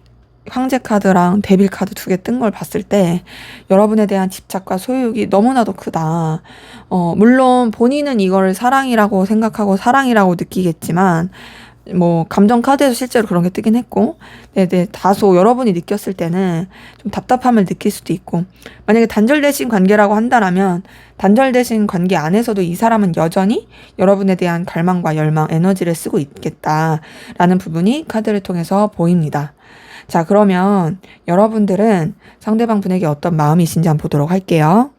Speaker 1: 황제 카드랑 데빌 카드 두 개 뜬 걸 봤을 때 여러분에 대한 집착과 소유욕이 너무나도 크다. 물론 본인은 이거를 사랑이라고 생각하고 사랑이라고 느끼겠지만 뭐 감정 카드에서 실제로 그런 게 뜨긴 했고 네, 다소 여러분이 느꼈을 때는 좀 답답함을 느낄 수도 있고 만약에 단절되신 관계라고 한다라면 단절되신 관계 안에서도 이 사람은 여전히 여러분에 대한 갈망과 열망, 에너지를 쓰고 있겠다라는 부분이 카드를 통해서 보입니다. 자, 그러면 여러분들은 상대방 분에게 어떤 마음이신지 한번 보도록 할게요.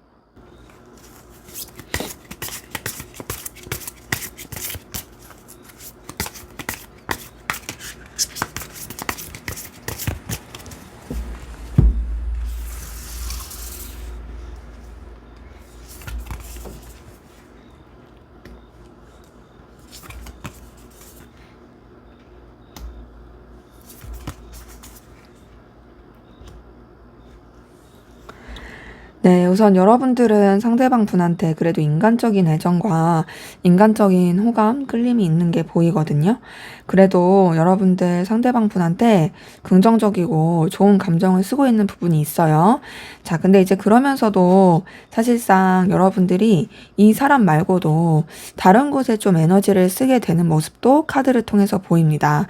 Speaker 1: 네, 우선 여러분들은 상대방 분한테 그래도 인간적인 애정과 인간적인 호감, 끌림이 있는 게 보이거든요. 그래도 여러분들 상대방 분한테 긍정적이고 좋은 감정을 쓰고 있는 부분이 있어요. 자, 근데 이제 그러면서도 사실상 여러분들이 이 사람 말고도 다른 곳에 좀 에너지를 쓰게 되는 모습도 카드를 통해서 보입니다.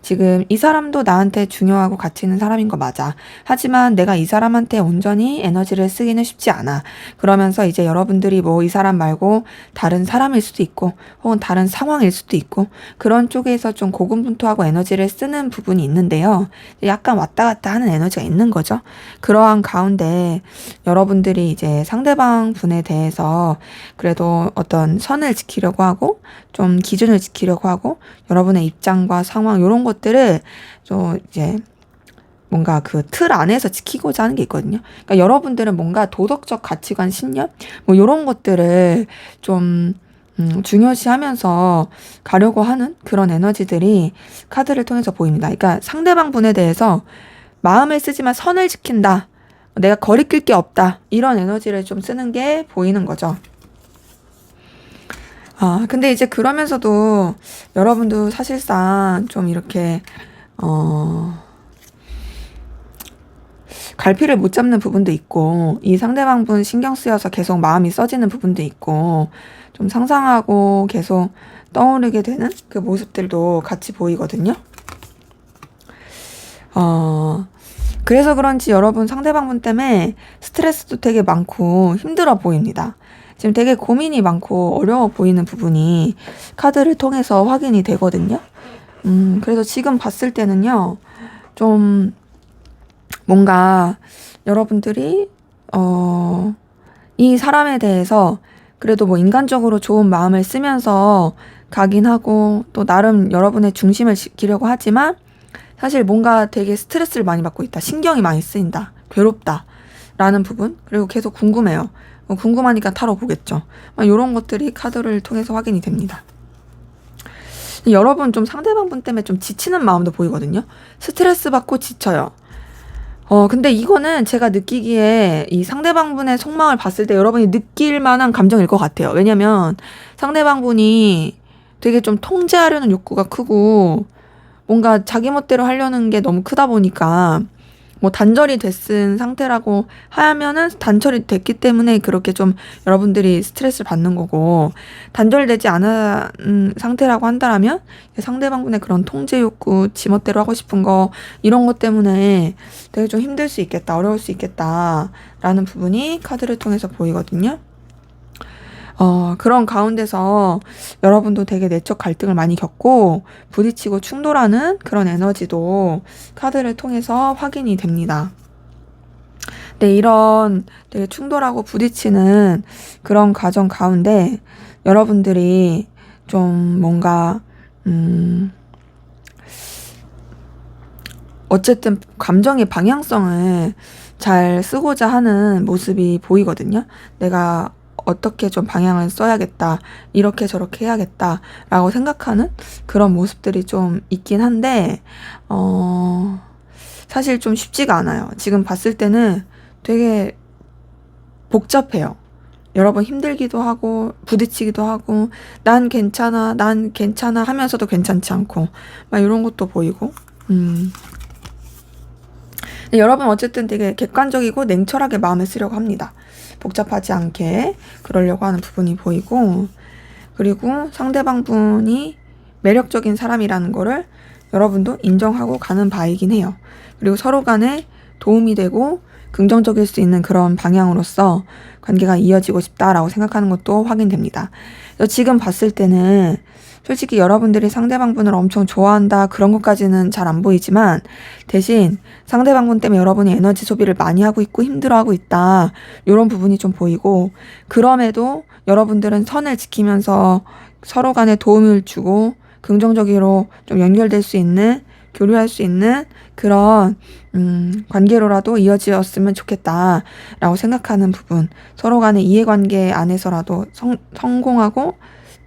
Speaker 1: 지금 이 사람도 나한테 중요하고 가치 있는 사람인 거 맞아. 하지만 내가 이 사람한테 온전히 에너지를 쓰기는 쉽지 않아. 그러면서 이제 여러분들이 뭐 이 사람 말고 다른 사람일 수도 있고 혹은 다른 상황일 수도 있고 그런 쪽에서 좀 고군분투하고 에너지를 쓰는 부분이 있는데요. 약간 왔다 갔다 하는 에너지가 있는 거죠. 그러한 가운데 여러분들이 이제 상대방 분에 대해서 그래도 어떤 선을 지키려고 하고 좀 기준을 지키려고 하고 여러분의 입장과 상황 이런 것들을 좀 이제 뭔가 그 틀 안에서 지키고자 하는 게 있거든요. 그러니까 여러분들은 뭔가 도덕적 가치관, 신념 뭐 이런 것들을 좀 중요시하면서 가려고 하는 그런 에너지들이 카드를 통해서 보입니다. 그러니까 상대방 분에 대해서 마음을 쓰지만 선을 지킨다. 내가 거리낄 게 없다. 이런 에너지를 좀 쓰는 게 보이는 거죠. 아, 근데 이제 그러면서도 여러분도 사실상 좀 이렇게, 갈피를 못 잡는 부분도 있고, 이 상대방 분 신경 쓰여서 계속 마음이 써지는 부분도 있고, 좀 상상하고 계속 떠오르게 되는 그 모습들도 같이 보이거든요. 그래서 그런지 여러분 상대방 분 때문에 스트레스도 되게 많고 힘들어 보입니다. 지금 되게 고민이 많고 어려워 보이는 부분이 카드를 통해서 확인이 되거든요. 그래서 지금 봤을 때는요, 좀 뭔가 여러분들이, 이 사람에 대해서 그래도 뭐 인간적으로 좋은 마음을 쓰면서 가긴 하고 또 나름 여러분의 중심을 지키려고 하지만 사실 뭔가 되게 스트레스를 많이 받고 있다. 신경이 많이 쓰인다. 괴롭다. 라는 부분. 그리고 계속 궁금해요. 궁금하니까 타로 보겠죠. 이런 것들이 카드를 통해서 확인이 됩니다. 여러분 좀 상대방 분 때문에 좀 지치는 마음도 보이거든요. 스트레스 받고 지쳐요. 근데 이거는 제가 느끼기에 이 상대방 분의 속마음을 봤을 때 여러분이 느낄 만한 감정일 것 같아요. 왜냐면 상대방 분이 되게 좀 통제하려는 욕구가 크고 뭔가 자기 멋대로 하려는 게 너무 크다 보니까 뭐 단절이 됐은 상태라고 하면은 단절이 됐기 때문에 그렇게 좀 여러분들이 스트레스를 받는 거고, 단절되지 않은 상태라고 한다면 상대방분의 그런 통제 욕구, 지멋대로 하고 싶은 거 이런 것 때문에 되게 좀 힘들 수 있겠다, 어려울 수 있겠다라는 부분이 카드를 통해서 보이거든요. 그런 가운데서 여러분도 되게 내적 갈등을 많이 겪고 부딪히고 충돌하는 그런 에너지도 카드를 통해서 확인이 됩니다. 네, 이런 되게 충돌하고 부딪히는 그런 과정 가운데 여러분들이 좀 뭔가, 어쨌든 감정의 방향성을 잘 쓰고자 하는 모습이 보이거든요. 내가 어떻게 좀 방향을 써야겠다, 이렇게 저렇게 해야겠다 라고 생각하는 그런 모습들이 좀 있긴 한데, 사실 좀 쉽지가 않아요. 지금 봤을 때는 되게 복잡해요. 여러 번 힘들기도 하고 부딪히기도 하고 난 괜찮아 하면서도 괜찮지 않고 막 이런 것도 보이고. 근데 여러분 어쨌든 되게 객관적이고 냉철하게 마음을 쓰려고 합니다. 복잡하지 않게 그러려고 하는 부분이 보이고, 그리고 상대방 분이 매력적인 사람이라는 거를 여러분도 인정하고 가는 바이긴 해요. 그리고 서로 간에 도움이 되고 긍정적일 수 있는 그런 방향으로서 관계가 이어지고 싶다라고 생각하는 것도 확인됩니다. 그래서 지금 봤을 때는 솔직히 여러분들이 상대방분을 엄청 좋아한다 그런 것까지는 잘 안 보이지만, 대신 상대방분 때문에 여러분이 에너지 소비를 많이 하고 있고 힘들어하고 있다 이런 부분이 좀 보이고, 그럼에도 여러분들은 선을 지키면서 서로 간에 도움을 주고 긍정적으로 좀 연결될 수 있는, 교류할 수 있는 그런 관계로라도 이어지었으면 좋겠다라고 생각하는 부분, 서로 간의 이해관계 안에서라도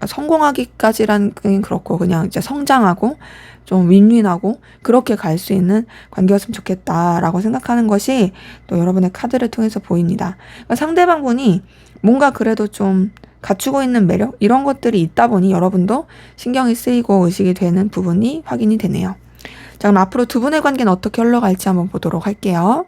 Speaker 1: 성공하기까지란 그렇고 그냥 이제 성장하고 좀 윈윈하고 그렇게 갈 수 있는 관계였으면 좋겠다라고 생각하는 것이 또 여러분의 카드를 통해서 보입니다. 그러니까 상대방분이 뭔가 그래도 좀 갖추고 있는 매력 이런 것들이 있다 보니 여러분도 신경이 쓰이고 의식이 되는 부분이 확인이 되네요. 자, 그럼 앞으로 두 분의 관계는 어떻게 흘러갈지 한번 보도록 할게요.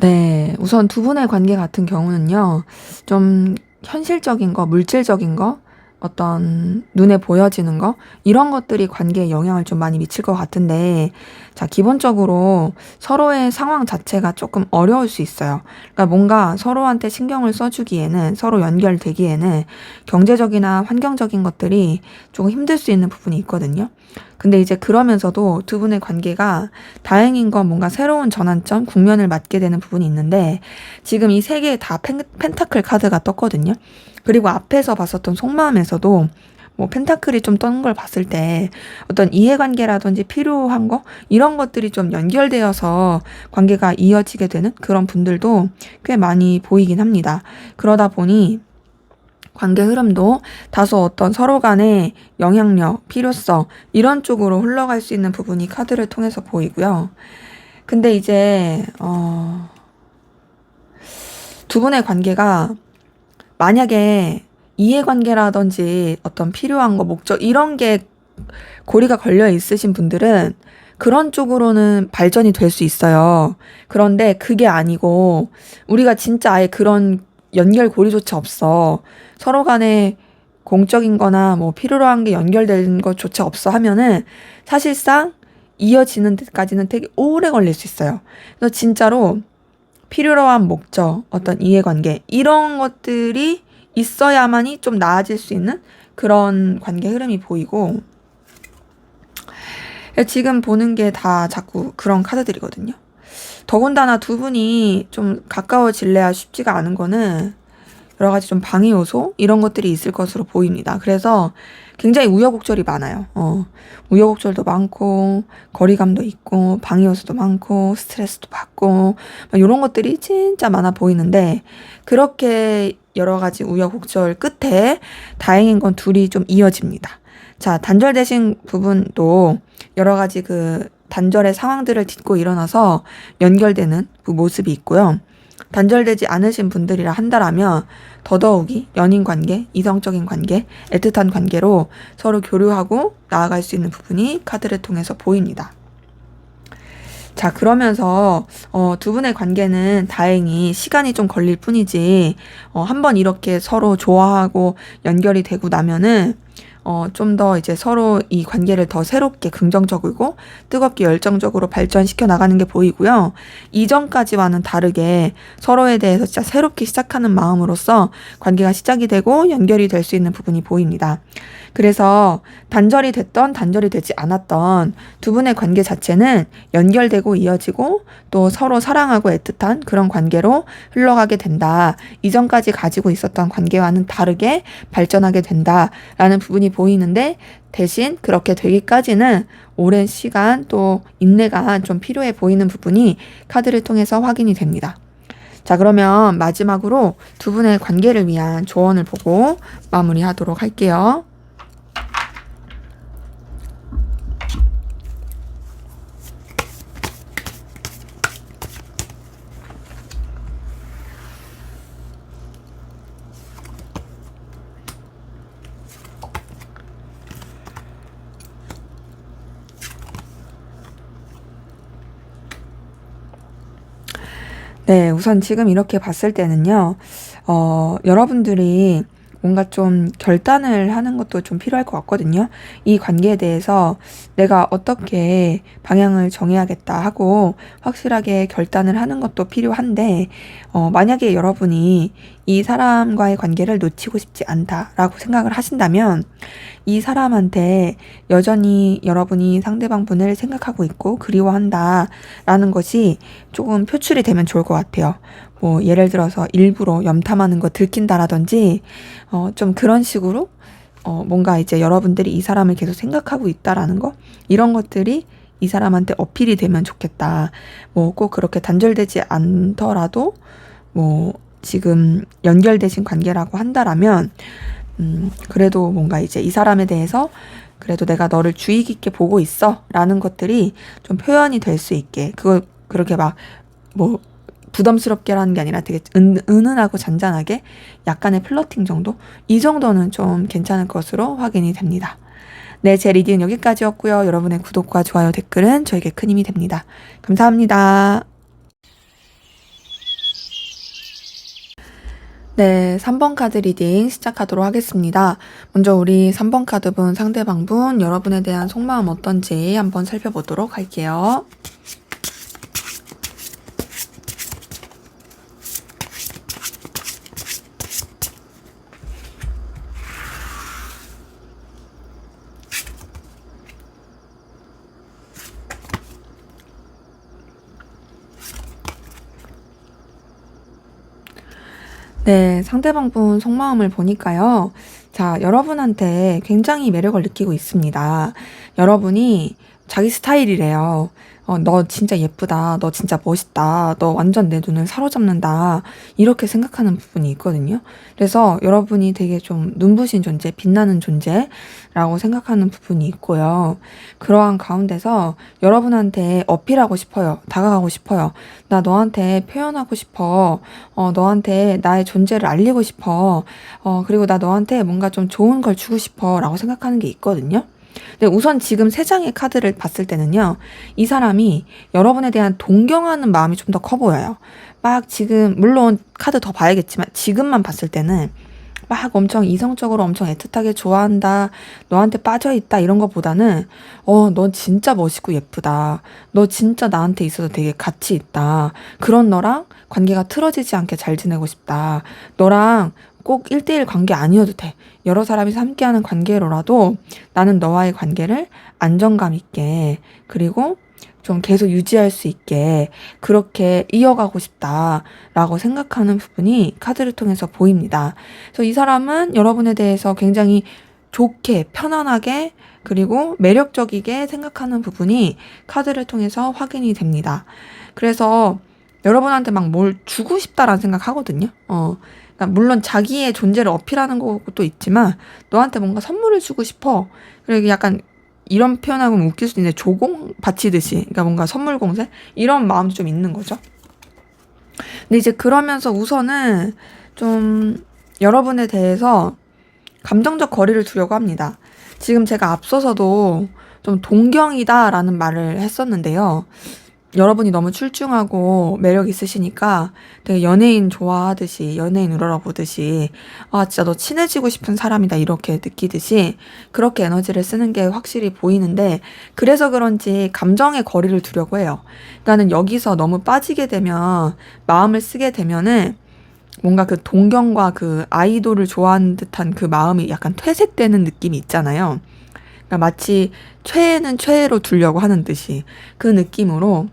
Speaker 1: 네, 우선 두 분의 관계 같은 경우는요, 좀 현실적인 거, 물질적인 거, 어떤 눈에 보여지는 거, 이런 것들이 관계에 영향을 좀 많이 미칠 것 같은데, 자, 기본적으로 서로의 상황 자체가 조금 어려울 수 있어요. 그러니까 뭔가 서로한테 신경을 써주기에는, 서로 연결되기에는 경제적이나 환경적인 것들이 조금 힘들 수 있는 부분이 있거든요. 근데 이제 그러면서도 두 분의 관계가 다행인 건 뭔가 새로운 전환점, 국면을 맞게 되는 부분이 있는데, 지금 이 세 개의 다 펜타클 카드가 떴거든요. 그리고 앞에서 봤었던 속마음에서도 뭐 펜타클이 좀 뜬 걸 봤을 때 어떤 이해관계라든지 필요한 거 이런 것들이 좀 연결되어서 관계가 이어지게 되는 그런 분들도 꽤 많이 보이긴 합니다. 그러다 보니 관계 흐름도 다소 어떤 서로 간의 영향력, 필요성 이런 쪽으로 흘러갈 수 있는 부분이 카드를 통해서 보이고요. 근데 이제 두 분의 관계가 만약에 이해관계라든지 어떤 필요한 거, 목적 이런 게 고리가 걸려 있으신 분들은 그런 쪽으로는 발전이 될 수 있어요. 그런데 그게 아니고 우리가 진짜 아예 그런 연결고리조차 없어. 서로 간에 공적인 거나 뭐 필요로 한 게 연결된 것조차 없어 하면은 사실상 이어지는 데까지는 되게 오래 걸릴 수 있어요. 그래서 진짜로 필요로 한 목적, 어떤 이해관계 이런 것들이 있어야만이 좀 나아질 수 있는 그런 관계 흐름이 보이고, 지금 보는 게 다 자꾸 그런 카드들이거든요. 더군다나 두 분이 좀 가까워질래야 쉽지가 않은 거는 여러 가지 좀 방해 요소 이런 것들이 있을 것으로 보입니다. 그래서 굉장히 우여곡절이 많아요. 우여곡절도 많고, 거리감도 있고, 방해 요소도 많고, 스트레스도 받고, 이런 것들이 진짜 많아 보이는데, 그렇게 여러 가지 우여곡절 끝에 다행인 건 둘이 좀 이어집니다. 자, 단절되신 부분도 여러 가지 그 단절의 상황들을 딛고 일어나서 연결되는 그 모습이 있고요. 단절되지 않으신 분들이라 한다라면 더더욱이 연인 관계, 이성적인 관계, 애틋한 관계로 서로 교류하고 나아갈 수 있는 부분이 카드를 통해서 보입니다. 자, 그러면서 두 분의 관계는 다행히 시간이 좀 걸릴 뿐이지 한번 이렇게 서로 좋아하고 연결이 되고 나면은 좀 더 이제 서로 이 관계를 더 새롭게 긍정적이고 뜨겁게 열정적으로 발전시켜 나가는 게 보이고요. 이전까지와는 다르게 서로에 대해서 진짜 새롭게 시작하는 마음으로써 관계가 시작이 되고 연결이 될 수 있는 부분이 보입니다. 그래서 단절이 됐던 단절이 되지 않았던 두 분의 관계 자체는 연결되고 이어지고 또 서로 사랑하고 애틋한 그런 관계로 흘러가게 된다. 이전까지 가지고 있었던 관계와는 다르게 발전하게 된다라는 부분이 보이는데 대신 그렇게 되기까지는 오랜 시간 또 인내가 좀 필요해 보이는 부분이 카드를 통해서 확인이 됩니다. 자, 그러면 마지막으로 두 분의 관계를 위한 조언을 보고 마무리하도록 할게요. 네, 우선 지금 이렇게 봤을 때는요, 여러분들이 뭔가 좀 결단을 하는 것도 좀 필요할 것 같거든요. 이 관계에 대해서 내가 어떻게 방향을 정해야겠다 하고 확실하게 결단을 하는 것도 필요한데, 만약에 여러분이 이 사람과의 관계를 놓치고 싶지 않다라고 생각을 하신다면, 이 사람한테 여전히 여러분이 상대방 분을 생각하고 있고 그리워한다라는 것이 조금 표출이 되면 좋을 것 같아요. 뭐 예를 들어서 일부러 염탐하는 거 들킨다라든지 좀 그런 식으로 뭔가 이제 여러분들이 이 사람을 계속 생각하고 있다라는 거 이런 것들이 이 사람한테 어필이 되면 좋겠다. 뭐 꼭 그렇게 단절되지 않더라도 뭐 지금 연결되신 관계라고 한다라면 그래도 뭔가 이제 이 사람에 대해서 그래도 내가 너를 주의 깊게 보고 있어 라는 것들이 좀 표현이 될 수 있게 그걸 그렇게 막 뭐 부담스럽게라는 게 아니라 되게 은은하고 잔잔하게 약간의 플러팅 정도? 이 정도는 좀 괜찮을 것으로 확인이 됩니다. 네, 제 리딩은 여기까지였고요. 여러분의 구독과 좋아요, 댓글은 저에게 큰 힘이 됩니다. 감사합니다. 네, 3번 카드 리딩 시작하도록 하겠습니다. 먼저 우리 3번 카드분, 상대방분, 여러분에 대한 속마음 어떤지 한번 살펴보도록 할게요. 네, 상대방분 속마음을 보니까요. 자, 여러분한테 굉장히 매력을 느끼고 있습니다. 여러분이 자기 스타일이래요. 너 진짜 예쁘다. 너 진짜 멋있다. 너 완전 내 눈을 사로잡는다. 이렇게 생각하는 부분이 있거든요. 그래서 여러분이 되게 좀 눈부신 존재, 빛나는 존재라고 생각하는 부분이 있고요. 그러한 가운데서 여러분한테 어필하고 싶어요. 다가가고 싶어요. 나 너한테 표현하고 싶어. 너한테 나의 존재를 알리고 싶어. 그리고 나 너한테 뭔가 좀 좋은 걸 주고 싶어. 라고 생각하는 게 있거든요. 근데 우선 지금 세 장의 카드를 봤을 때는요, 이 사람이 여러분에 대한 동경하는 마음이 좀 더 커 보여요. 막 지금, 물론 카드 더 봐야겠지만, 지금만 봤을 때는 막 엄청 이성적으로 엄청 애틋하게 좋아한다, 너한테 빠져있다, 이런 것보다는, 너 진짜 멋있고 예쁘다. 너 진짜 나한테 있어서 되게 가치 있다. 그런 너랑 관계가 틀어지지 않게 잘 지내고 싶다. 너랑 꼭 1대1 관계 아니어도 돼. 여러 사람이 함께하는 관계로라도 나는 너와의 관계를 안정감 있게 그리고 좀 계속 유지할 수 있게 그렇게 이어가고 싶다라고 생각하는 부분이 카드를 통해서 보입니다. 그래서 이 사람은 여러분에 대해서 굉장히 좋게, 편안하게, 그리고 매력적이게 생각하는 부분이 카드를 통해서 확인이 됩니다. 그래서 여러분한테 막 뭘 주고 싶다라는 생각하거든요. 그러니까 물론 자기의 존재를 어필하는 것도 있지만 너한테 뭔가 선물을 주고 싶어. 그리고 약간 이런 표현하면 웃길 수도 있는데 조공 바치듯이, 그러니까 뭔가 선물 공세 이런 마음도 좀 있는 거죠. 근데 이제 그러면서 우선은 좀 여러분에 대해서 감정적 거리를 두려고 합니다. 지금 제가 앞서서도 좀 동경이다라는 말을 했었는데요. 여러분이 너무 출중하고 매력 있으시니까 되게 연예인 좋아하듯이, 연예인 우러러보듯이, 아, 진짜 너 친해지고 싶은 사람이다, 이렇게 느끼듯이 그렇게 에너지를 쓰는 게 확실히 보이는데, 그래서 그런지 감정의 거리를 두려고 해요. 그러니까는 여기서 너무 빠지게 되면, 마음을 쓰게 되면은 뭔가 그 동경과 그 아이돌을 좋아하는 듯한 그 마음이 약간 퇴색되는 느낌이 있잖아요. 그러니까 마치 최애는 최애로 두려고 하는 듯이 그 느낌으로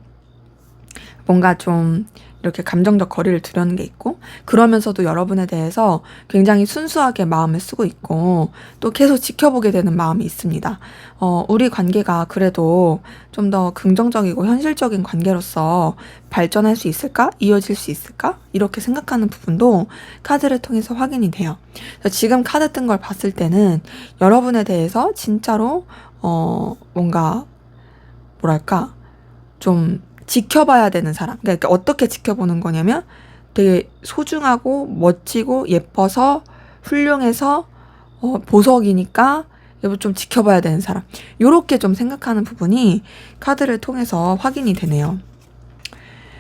Speaker 1: 뭔가 좀 이렇게 감정적 거리를 두려는 게 있고, 그러면서도 여러분에 대해서 굉장히 순수하게 마음을 쓰고 있고 또 계속 지켜보게 되는 마음이 있습니다. 우리 관계가 그래도 좀 더 긍정적이고 현실적인 관계로서 발전할 수 있을까? 이어질 수 있을까? 이렇게 생각하는 부분도 카드를 통해서 확인이 돼요. 그래서 지금 카드 뜬 걸 봤을 때는 여러분에 대해서 진짜로 뭔가 뭐랄까 좀 지켜봐야 되는 사람. 그러니까 어떻게 지켜보는 거냐면 되게 소중하고 멋지고 예뻐서 훌륭해서 보석이니까 이거 좀 지켜봐야 되는 사람. 요렇게 좀 생각하는 부분이 카드를 통해서 확인이 되네요.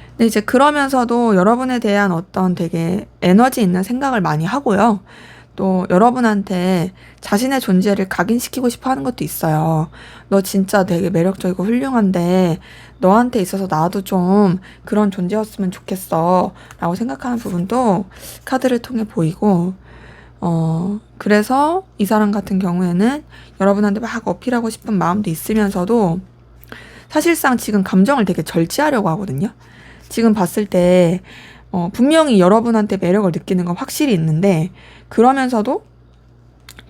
Speaker 1: 근데 이제 그러면서도 여러분에 대한 어떤 되게 에너지 있는 생각을 많이 하고요. 또 여러분한테 자신의 존재를 각인시키고 싶어 하는 것도 있어요. 너 진짜 되게 매력적이고 훌륭한데 너한테 있어서 나도 좀 그런 존재였으면 좋겠어 라고 생각하는 부분도 카드를 통해 보이고, 그래서 이 사람 같은 경우에는 여러분한테 막 어필하고 싶은 마음도 있으면서도 사실상 지금 감정을 되게 절제하려고 하거든요. 지금 봤을 때 분명히 여러분한테 매력을 느끼는 건 확실히 있는데, 그러면서도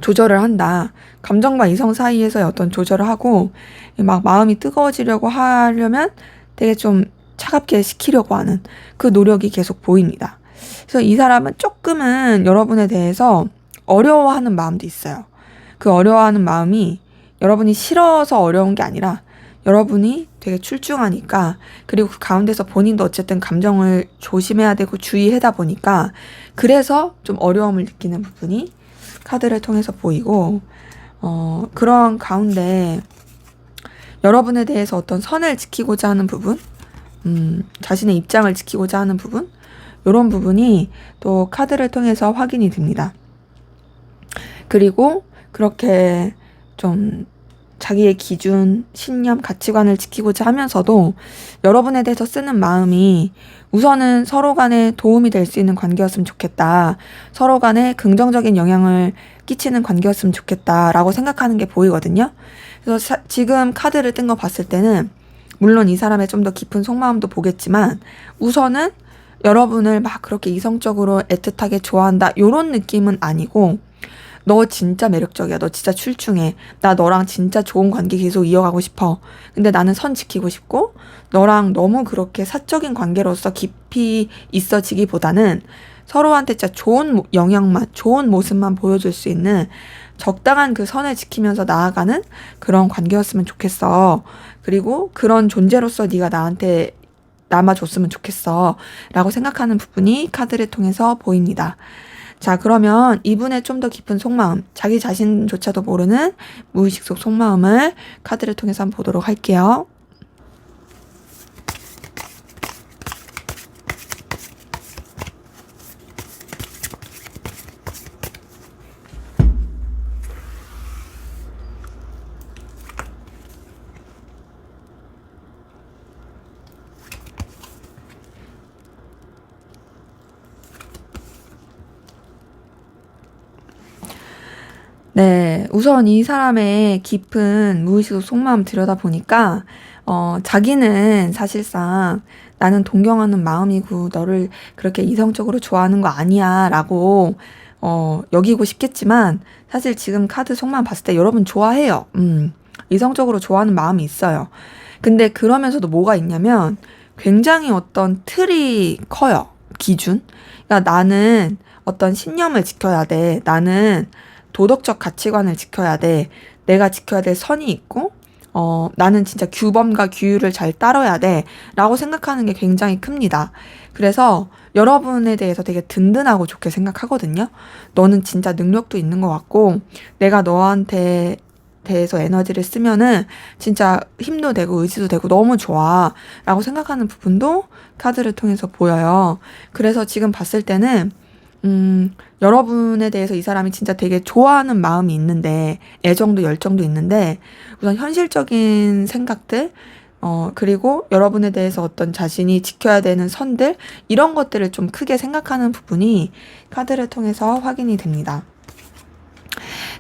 Speaker 1: 조절을 한다. 감정과 이성 사이에서의 어떤 조절을 하고 막 마음이 뜨거워지려고 하려면 되게 좀 차갑게 식히려고 하는 그 노력이 계속 보입니다. 그래서 이 사람은 조금은 여러분에 대해서 어려워하는 마음도 있어요. 그 어려워하는 마음이 여러분이 싫어서 어려운 게 아니라 여러분이 되게 출중하니까, 그리고 그 가운데서 본인도 어쨌든 감정을 조심해야 되고 주의하다 보니까 그래서 좀 어려움을 느끼는 부분이 카드를 통해서 보이고, 그런 가운데 여러분에 대해서 어떤 선을 지키고자 하는 부분, 자신의 입장을 지키고자 하는 부분, 이런 부분이 또 카드를 통해서 확인이 됩니다. 그리고 그렇게 좀 자기의 기준, 신념, 가치관을 지키고자 하면서도 여러분에 대해서 쓰는 마음이 우선은 서로 간에 도움이 될 수 있는 관계였으면 좋겠다. 서로 간에 긍정적인 영향을 끼치는 관계였으면 좋겠다라고 생각하는 게 보이거든요. 그래서 지금 카드를 뜬 거 봤을 때는 물론 이 사람의 좀 더 깊은 속마음도 보겠지만 우선은 여러분을 막 그렇게 이성적으로 애틋하게 좋아한다, 요런 느낌은 아니고, 너 진짜 매력적이야. 너 진짜 출중해. 나 너랑 진짜 좋은 관계 계속 이어가고 싶어. 근데 나는 선 지키고 싶고, 너랑 너무 그렇게 사적인 관계로서 깊이 있어지기보다는 서로한테 진짜 좋은 영향만, 좋은 모습만 보여줄 수 있는 적당한 그 선을 지키면서 나아가는 그런 관계였으면 좋겠어. 그리고 그런 존재로서 네가 나한테 남아줬으면 좋겠어 라고 생각하는 부분이 카드를 통해서 보입니다. 자, 그러면 이분의 좀 더 깊은 속마음, 자기 자신조차도 모르는 무의식 속 속마음을 카드를 통해서 한번 보도록 할게요. 네, 우선 이 사람의 깊은 무의식 속마음 들여다보니까, 자기는 사실상 나는 동경하는 마음이고, 너를 그렇게 이성적으로 좋아하는 거 아니야, 라고, 여기고 싶겠지만 사실 지금 카드 속만 봤을 때 여러분 좋아해요. 이성적으로 좋아하는 마음이 있어요. 근데 그러면서도 뭐가 있냐면 굉장히 어떤 틀이 커요. 기준. 그러니까 나는 어떤 신념을 지켜야 돼. 나는 도덕적 가치관을 지켜야 돼. 내가 지켜야 될 선이 있고, 나는 진짜 규범과 규율을 잘 따라야 돼. 라고 생각하는 게 굉장히 큽니다. 그래서 여러분에 대해서 되게 든든하고 좋게 생각하거든요. 너는 진짜 능력도 있는 것 같고, 내가 너한테 대해서 에너지를 쓰면은 진짜 힘도 되고 의지도 되고 너무 좋아. 라고 생각하는 부분도 카드를 통해서 보여요. 그래서 지금 봤을 때는 여러분에 대해서 이 사람이 진짜 되게 좋아하는 마음이 있는데, 애정도 열정도 있는데, 우선 현실적인 생각들, 그리고 여러분에 대해서 어떤 자신이 지켜야 되는 선들, 이런 것들을 좀 크게 생각하는 부분이 카드를 통해서 확인이 됩니다.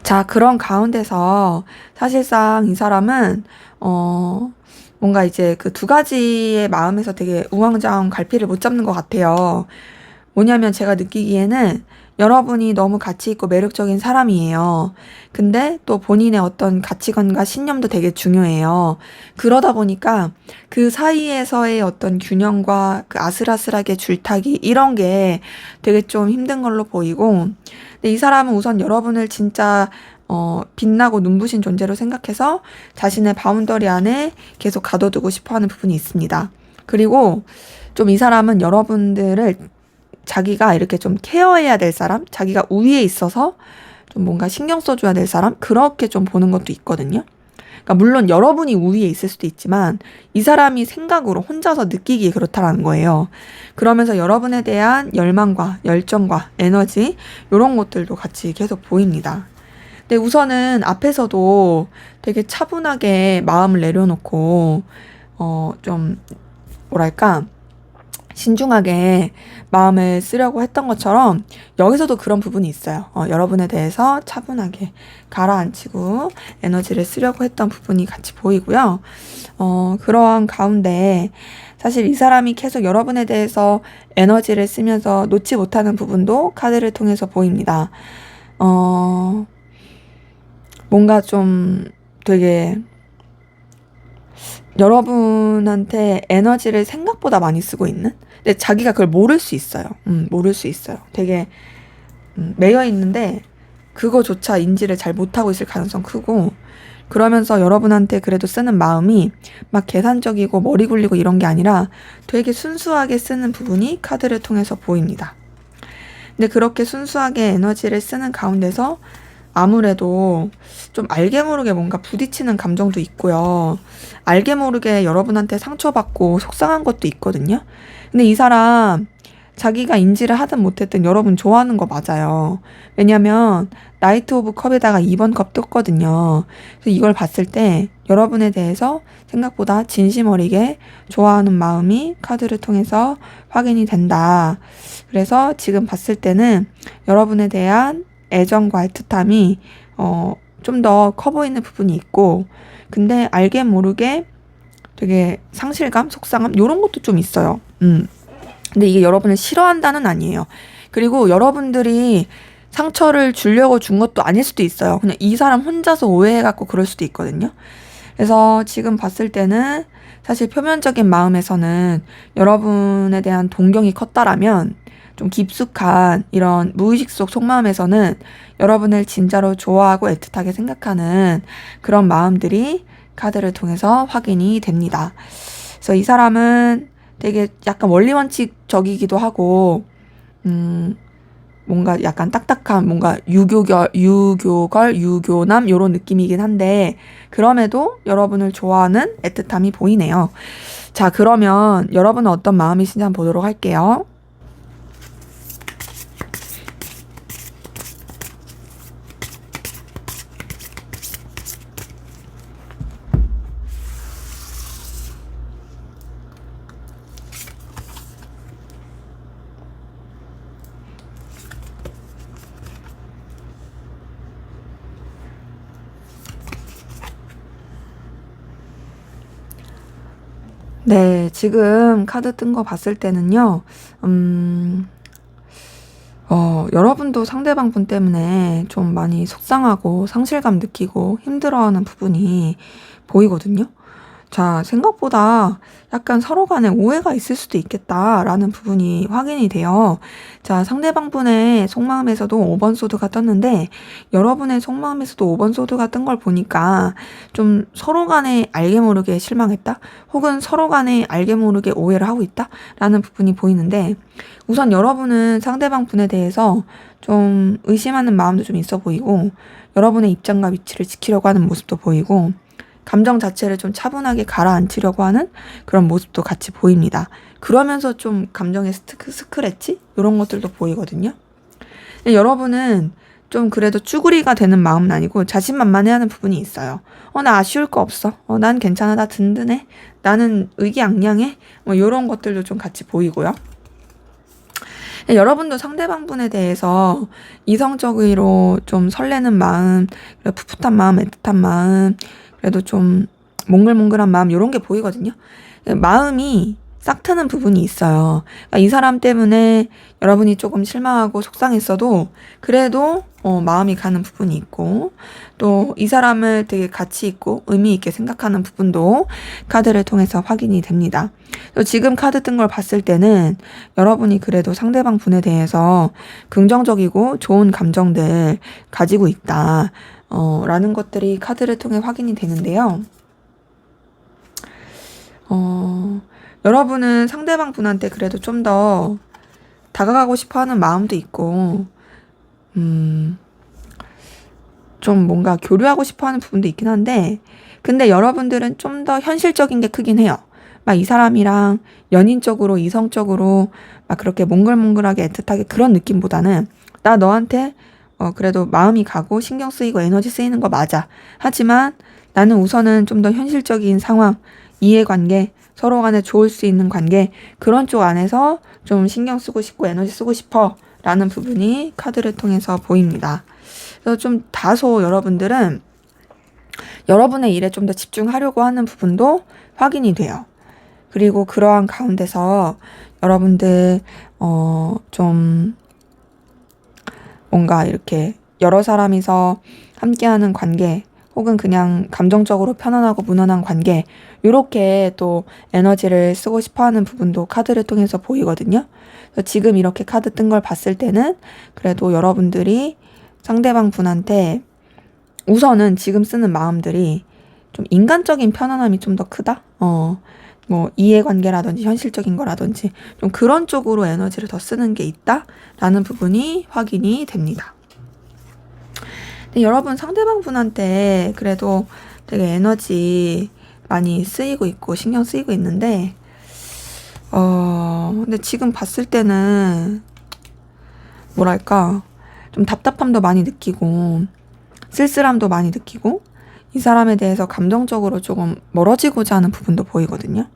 Speaker 1: 자, 그런 가운데서 사실상 이 사람은, 뭔가 이제 그 두 가지의 마음에서 되게 우왕좌왕 갈피를 못 잡는 것 같아요. 뭐냐면 제가 느끼기에는 여러분이 너무 가치 있고 매력적인 사람이에요. 근데 또 본인의 어떤 가치관과 신념도 되게 중요해요. 그러다 보니까 그 사이에서의 어떤 균형과 그 아슬아슬하게 줄타기 이런 게 되게 좀 힘든 걸로 보이고, 근데 이 사람은 우선 여러분을 진짜 빛나고 눈부신 존재로 생각해서 자신의 바운더리 안에 계속 가둬두고 싶어 하는 부분이 있습니다. 그리고 좀 이 사람은 여러분들을 자기가 이렇게 좀 케어해야 될 사람, 자기가 우위에 있어서 좀 뭔가 신경 써줘야 될 사람, 그렇게 좀 보는 것도 있거든요. 그러니까 물론 여러분이 우위에 있을 수도 있지만 이 사람이 생각으로 혼자서 느끼기에 그렇다라는 거예요. 그러면서 여러분에 대한 열망과 열정과 에너지 이런 것들도 같이 계속 보입니다. 근데 우선은 앞에서도 되게 차분하게 마음을 내려놓고 좀 뭐랄까 신중하게 마음을 쓰려고 했던 것처럼 여기서도 그런 부분이 있어요. 여러분에 대해서 차분하게 가라앉히고 에너지를 쓰려고 했던 부분이 같이 보이고요. 그러한 가운데 사실 이 사람이 계속 여러분에 대해서 에너지를 쓰면서 놓지 못하는 부분도 카드를 통해서 보입니다. 뭔가 좀 되게 여러분한테 에너지를 생각보다 많이 쓰고 있는? 근데 자기가 그걸 모를 수 있어요. 모를 수 있어요. 되게 매여 있는데 그거조차 인지를 잘 못하고 있을 가능성 크고, 그러면서 여러분한테 그래도 쓰는 마음이 막 계산적이고 머리 굴리고 이런 게 아니라 되게 순수하게 쓰는 부분이 카드를 통해서 보입니다. 근데 그렇게 순수하게 에너지를 쓰는 가운데서 아무래도 좀 알게 모르게 뭔가 부딪히는 감정도 있고요. 알게 모르게 여러분한테 상처받고 속상한 것도 있거든요. 근데 이 사람 자기가 인지를 하든 못했든 여러분 좋아하는 거 맞아요. 왜냐면 나이트 오브 컵에다가 2번 컵 떴거든요. 그래서 이걸 봤을 때 여러분에 대해서 생각보다 진심 어리게 좋아하는 마음이 카드를 통해서 확인이 된다. 그래서 지금 봤을 때는 여러분에 대한 애정과 애틋함이 좀 더 커 보이는 부분이 있고, 근데 알게 모르게 되게 상실감, 속상함 이런 것도 좀 있어요. 근데 이게 여러분을 싫어한다는 아니에요. 그리고 여러분들이 상처를 주려고 준 것도 아닐 수도 있어요. 그냥 이 사람 혼자서 오해해갖고 그럴 수도 있거든요. 그래서 지금 봤을 때는 사실 표면적인 마음에서는 여러분에 대한 동경이 컸다라면 좀 깊숙한 이런 무의식 속 속마음에서는 여러분을 진짜로 좋아하고 애틋하게 생각하는 그런 마음들이 카드를 통해서 확인이 됩니다. 그래서 이 사람은 되게 약간 원리원칙적이기도 하고, 뭔가 약간 딱딱한, 뭔가 유교남, 요런 느낌이긴 한데, 그럼에도 여러분을 좋아하는 애틋함이 보이네요. 자, 그러면 여러분은 어떤 마음이신지 한번 보도록 할게요. 네, 지금 카드 뜬 거 봤을 때는요, 여러분도 상대방 분 때문에 좀 많이 속상하고 상실감 느끼고 힘들어하는 부분이 보이거든요. 자, 생각보다 약간 서로 간에 오해가 있을 수도 있겠다라는 부분이 확인이 돼요. 자, 상대방 분의 속마음에서도 5번 소드가 떴는데, 여러분의 속마음에서도 5번 소드가 뜬 걸 보니까 좀 서로 간에 알게 모르게 실망했다? 혹은 서로 간에 알게 모르게 오해를 하고 있다? 라는 부분이 보이는데, 우선 여러분은 상대방 분에 대해서 좀 의심하는 마음도 좀 있어 보이고, 여러분의 입장과 위치를 지키려고 하는 모습도 보이고, 감정 자체를 좀 차분하게 가라앉히려고 하는 그런 모습도 같이 보입니다. 그러면서 좀 감정의 스크래치? 이런 것들도 보이거든요. 여러분은 좀 그래도 쭈구리가 되는 마음은 아니고 자신만만해하는 부분이 있어요. 나 아쉬울 거 없어. 난 괜찮아. 나 든든해. 나는 의기양양해. 뭐 이런 것들도 좀 같이 보이고요. 여러분도 상대방 분에 대해서 이성적으로 좀 설레는 마음, 풋풋한 마음, 애틋한 마음, 그래도 좀 몽글몽글한 마음 이런 게 보이거든요. 마음이 싹 트는 부분이 있어요. 그러니까 이 사람 때문에 여러분이 조금 실망하고 속상했어도 그래도 마음이 가는 부분이 있고 또 이 사람을 되게 가치 있고 의미 있게 생각하는 부분도 카드를 통해서 확인이 됩니다. 지금 카드 뜬 걸 봤을 때는 여러분이 그래도 상대방 분에 대해서 긍정적이고 좋은 감정들 가지고 있다. 라는 것들이 카드를 통해 확인이 되는데요. 여러분은 상대방 분한테 그래도 좀 더 다가가고 싶어 하는 마음도 있고, 좀 뭔가 교류하고 싶어 하는 부분도 있긴 한데, 근데 여러분들은 좀 더 현실적인 게 크긴 해요. 막 이 사람이랑 연인적으로, 이성적으로 막 그렇게 몽글몽글하게 애틋하게 그런 느낌보다는 나 너한테 그래도 마음이 가고 신경 쓰이고 에너지 쓰이는 거 맞아. 하지만 나는 우선은 좀 더 현실적인 상황, 이해관계, 서로 간에 좋을 수 있는 관계, 그런 쪽 안에서 좀 신경 쓰고 싶고 에너지 쓰고 싶어. 라는 부분이 카드를 통해서 보입니다. 그래서 좀 다소 여러분들은 여러분의 일에 좀 더 집중하려고 하는 부분도 확인이 돼요. 그리고 그러한 가운데서 여러분들, 좀 뭔가 이렇게 여러 사람이서 함께하는 관계 혹은 그냥 감정적으로 편안하고 무난한 관계 이렇게 또 에너지를 쓰고 싶어하는 부분도 카드를 통해서 보이거든요. 그래서 지금 이렇게 카드 뜬 걸 봤을 때는 그래도 여러분들이 상대방 분한테 우선은 지금 쓰는 마음들이 좀 인간적인 편안함이 좀 더 크다? 뭐 이해관계라든지 현실적인 거라든지 좀 그런 쪽으로 에너지를 더 쓰는 게 있다라는 부분이 확인이 됩니다. 근데 여러분 상대방 분한테 그래도 되게 에너지 많이 쓰이고 있고 신경 쓰이고 있는데 근데 지금 봤을 때는 뭐랄까 좀 답답함도 많이 느끼고 쓸쓸함도 많이 느끼고 이 사람에 대해서 감정적으로 조금 멀어지고자 하는 부분도 보이거든요.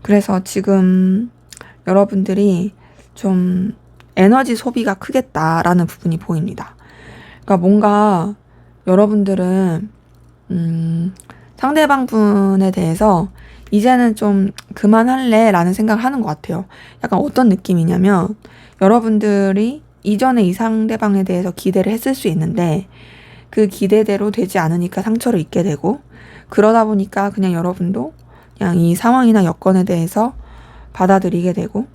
Speaker 1: 그래서 지금 여러분들이 좀 에너지 소비가 크겠다라는 부분이 보입니다. 그러니까 뭔가 여러분들은 상대방 분에 대해서 이제는 좀 그만할래 라는 생각을 하는 것 같아요. 약간 어떤 느낌이냐면 여러분들이 이전에 이 상대방에 대해서 기대를 했을 수 있는데 그 기대대로 되지 않으니까 상처를 입게 되고 그러다 보니까 그냥 여러분도 그냥 이 상황이나 여건에 대해서 받아들이게 되고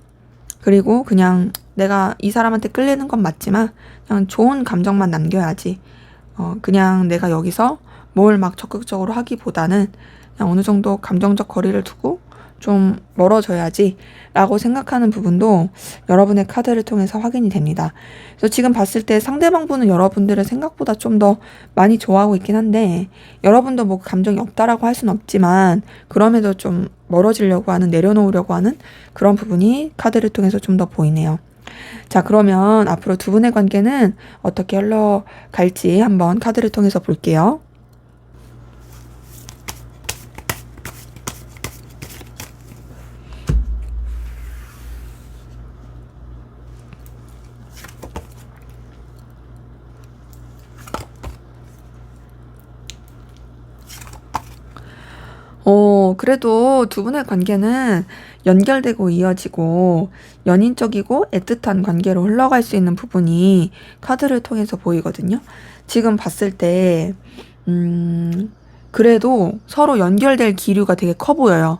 Speaker 1: 그리고 그냥 내가 이 사람한테 끌리는 건 맞지만 그냥 좋은 감정만 남겨야지. 그냥 내가 여기서 뭘 막 적극적으로 하기보다는 그냥 어느 정도 감정적 거리를 두고 좀 멀어져야지 라고 생각하는 부분도 여러분의 카드를 통해서 확인이 됩니다. 그래서 지금 봤을 때 상대방 분은 여러분들을 생각보다 좀 더 많이 좋아하고 있긴 한데 여러분도 뭐 감정이 없다라고 할 수는 없지만 그럼에도 좀 멀어지려고 하는 내려놓으려고 하는 그런 부분이 카드를 통해서 좀 더 보이네요. 자, 그러면 앞으로 두 분의 관계는 어떻게 흘러갈지 한번 카드를 통해서 볼게요. 그래도 두 분의 관계는 연결되고 이어지고 연인적이고 애틋한 관계로 흘러갈 수 있는 부분이 카드를 통해서 보이거든요. 지금 봤을 때, 그래도 서로 연결될 기류가 되게 커 보여요.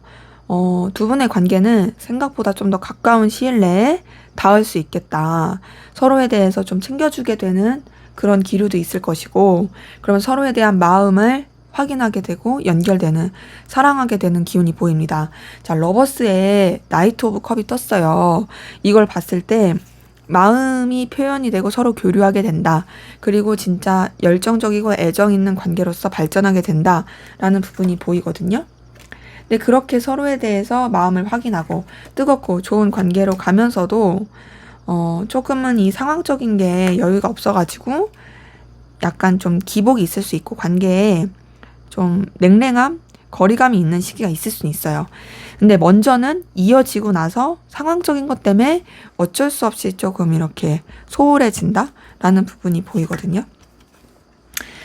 Speaker 1: 두 분의 관계는 생각보다 좀 더 가까운 시일 내에 닿을 수 있겠다. 서로에 대해서 좀 챙겨주게 되는 그런 기류도 있을 것이고, 그러면 서로에 대한 마음을 확인하게 되고 연결되는, 사랑하게 되는 기운이 보입니다. 자, 러버스의 나이트 오브 컵이 떴어요. 이걸 봤을 때 마음이 표현이 되고 서로 교류하게 된다. 그리고 진짜 열정적이고 애정 있는 관계로서 발전하게 된다라는 부분이 보이거든요. 근데 그렇게 서로에 대해서 마음을 확인하고 뜨겁고 좋은 관계로 가면서도 조금은 이 상황적인 게 여유가 없어가지고 약간 좀 기복이 있을 수 있고 관계에 좀 냉랭함, 거리감이 있는 시기가 있을 수 있어요. 근데 먼저는 이어지고 나서 상황적인 것 때문에 어쩔 수 없이 조금 이렇게 소홀해진다라는 부분이 보이거든요.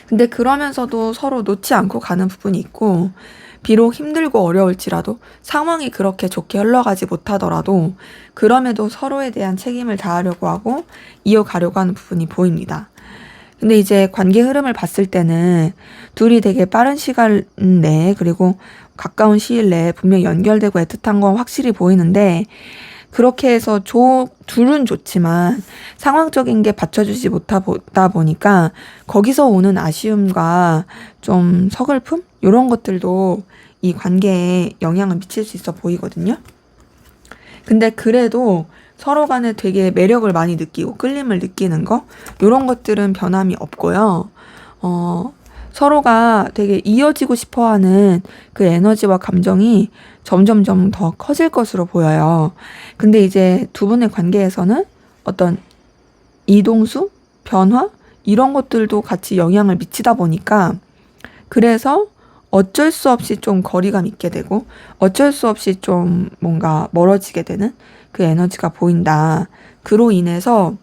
Speaker 1: 근데 그러면서도 서로 놓지 않고 가는 부분이 있고, 비록 힘들고 어려울지라도 상황이 그렇게 좋게 흘러가지 못하더라도 그럼에도 서로에 대한 책임을 다하려고 하고 이어가려고 하는 부분이 보입니다. 근데 이제 관계 흐름을 봤을 때는 둘이 되게 빠른 시간 내에 그리고 가까운 시일 내에 분명히 연결되고 애틋한 건 확실히 보이는데, 그렇게 해서 둘은 좋지만 상황적인 게 받쳐주지 못하다 보니까 거기서 오는 아쉬움과 좀 서글픔? 이런 것들도 이 관계에 영향을 미칠 수 있어 보이거든요. 근데 그래도 서로 간에 되게 매력을 많이 느끼고 끌림을 느끼는 거, 이런 것들은 변함이 없고요. 서로가 되게 이어지고 싶어 하는 그 에너지와 감정이 점점점 더 커질 것으로 보여요. 근데 이제 두 분의 관계에서는 어떤 이동수, 변화, 이런 것들도 같이 영향을 미치다 보니까, 그래서 어쩔 수 없이 좀 거리감 있게 되고 어쩔 수 없이 좀 뭔가 멀어지게 되는 그 에너지가 보인다. 그로 인해서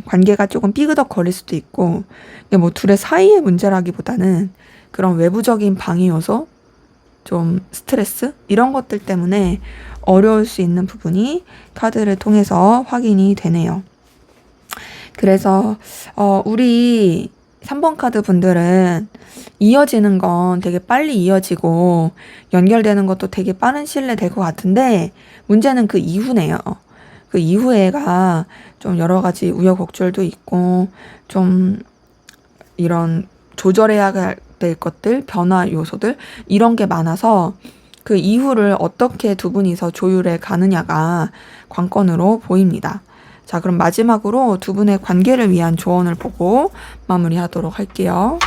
Speaker 1: 관계가 조금 삐그덕 거릴 수도 있고, 이게 뭐 둘의 사이의 문제라기보다는 그런 외부적인 방해 요소, 좀 스트레스 이런 것들 때문에 어려울 수 있는 부분이 카드를 통해서 확인이 되네요. 그래서 우리 3번 카드 분들은 이어지는 건 되게 빨리 이어지고 연결되는 것도 되게 빠른 시일 내에 될 것 같은데, 문제는 그 이후네요. 그 이후에가 좀 여러 가지 우여곡절도 있고 좀 이런 조절해야 될 것들, 변화 요소들 이런 게 많아서 그 이후를 어떻게 두 분이서 조율해 가느냐가 관건으로 보입니다. 자, 그럼 마지막으로 두 분의 관계를 위한 조언을 보고 마무리하도록 할게요.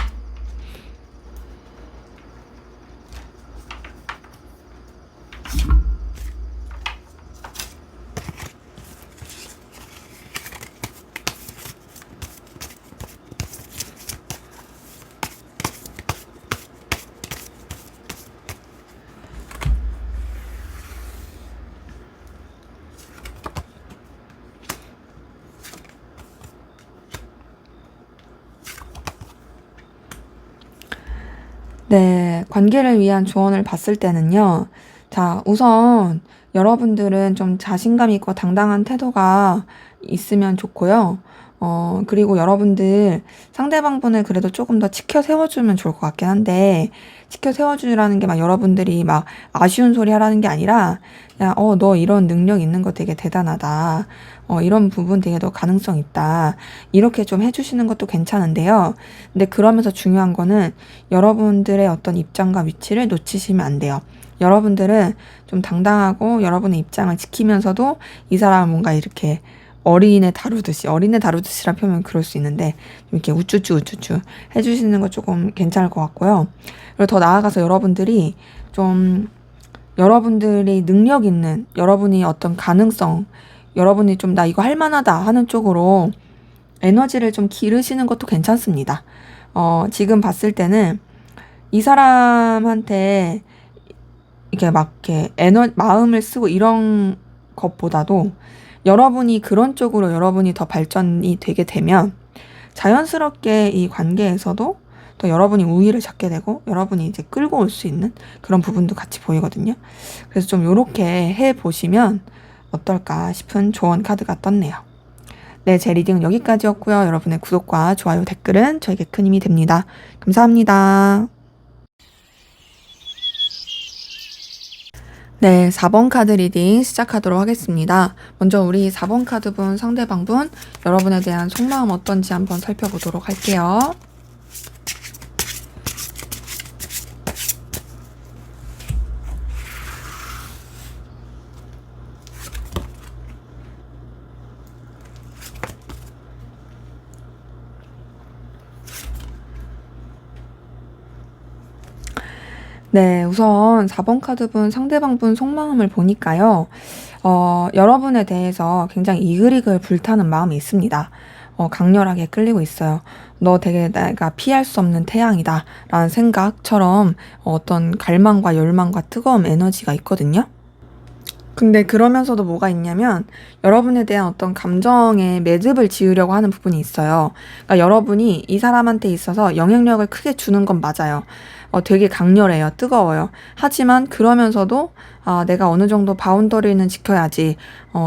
Speaker 1: 네, 관계를 위한 조언을 봤을 때는요. 자, 우선 여러분들은 좀 자신감 있고 당당한 태도가 있으면 좋고요. 그리고 여러분들 상대방 분을 그래도 조금 더 치켜 세워주면 좋을 것 같긴 한데, 치켜 세워주라는 게 막 여러분들이 막 아쉬운 소리 하라는 게 아니라, 야, 너 이런 능력 있는 거 되게 대단하다. 이런 부분 되게 너 가능성 있다. 이렇게 좀 해주시는 것도 괜찮은데요. 근데 그러면서 중요한 거는 여러분들의 어떤 입장과 위치를 놓치시면 안 돼요. 여러분들은 좀 당당하고 여러분의 입장을 지키면서도 이 사람을 뭔가 이렇게 어린애 다루듯이란 표현은 그럴 수 있는데, 이렇게 우쭈쭈 해주시는 거 조금 괜찮을 것 같고요. 그리고 더 나아가서 여러분들이 좀 여러분들이 능력 있는, 여러분이 어떤 가능성, 여러분이 좀 나 이거 할 만하다 하는 쪽으로 에너지를 좀 기르시는 것도 괜찮습니다. 지금 봤을 때는 이 사람한테 이렇게 막 이렇게 마음을 쓰고 이런 것보다도 여러분이 그런 쪽으로 여러분이 더 발전이 되게 되면 자연스럽게 이 관계에서도 또 여러분이 우위를 잡게 되고 여러분이 이제 끌고 올 수 있는 그런 부분도 같이 보이거든요. 그래서 좀 요렇게 해보시면 어떨까 싶은 조언 카드가 떴네요. 네, 제 리딩은 여기까지였고요. 여러분의 구독과 좋아요, 댓글은 저에게 큰 힘이 됩니다. 감사합니다. 네, 4번 카드 리딩 시작하도록 하겠습니다. 먼저 우리 4번 카드분 상대방분 여러분에 대한 속마음 어떤지 한번 살펴보도록 할게요. 네, 우선 4번 카드분 상대방분 속마음을 보니까요. 여러분에 대해서 굉장히 이글이글 불타는 마음이 있습니다. 강렬하게 끌리고 있어요. 너 되게 내가 피할 수 없는 태양이다 라는 생각처럼 어떤 갈망과 열망과 뜨거운 에너지가 있거든요. 근데 그러면서도 뭐가 있냐면 여러분에 대한 어떤 감정에 매듭을 지으려고 하는 부분이 있어요. 그러니까 여러분이 이 사람한테 있어서 영향력을 크게 주는 건 맞아요. 되게 강렬해요. 뜨거워요. 하지만 그러면서도 내가 어느 정도 바운더리는 지켜야지.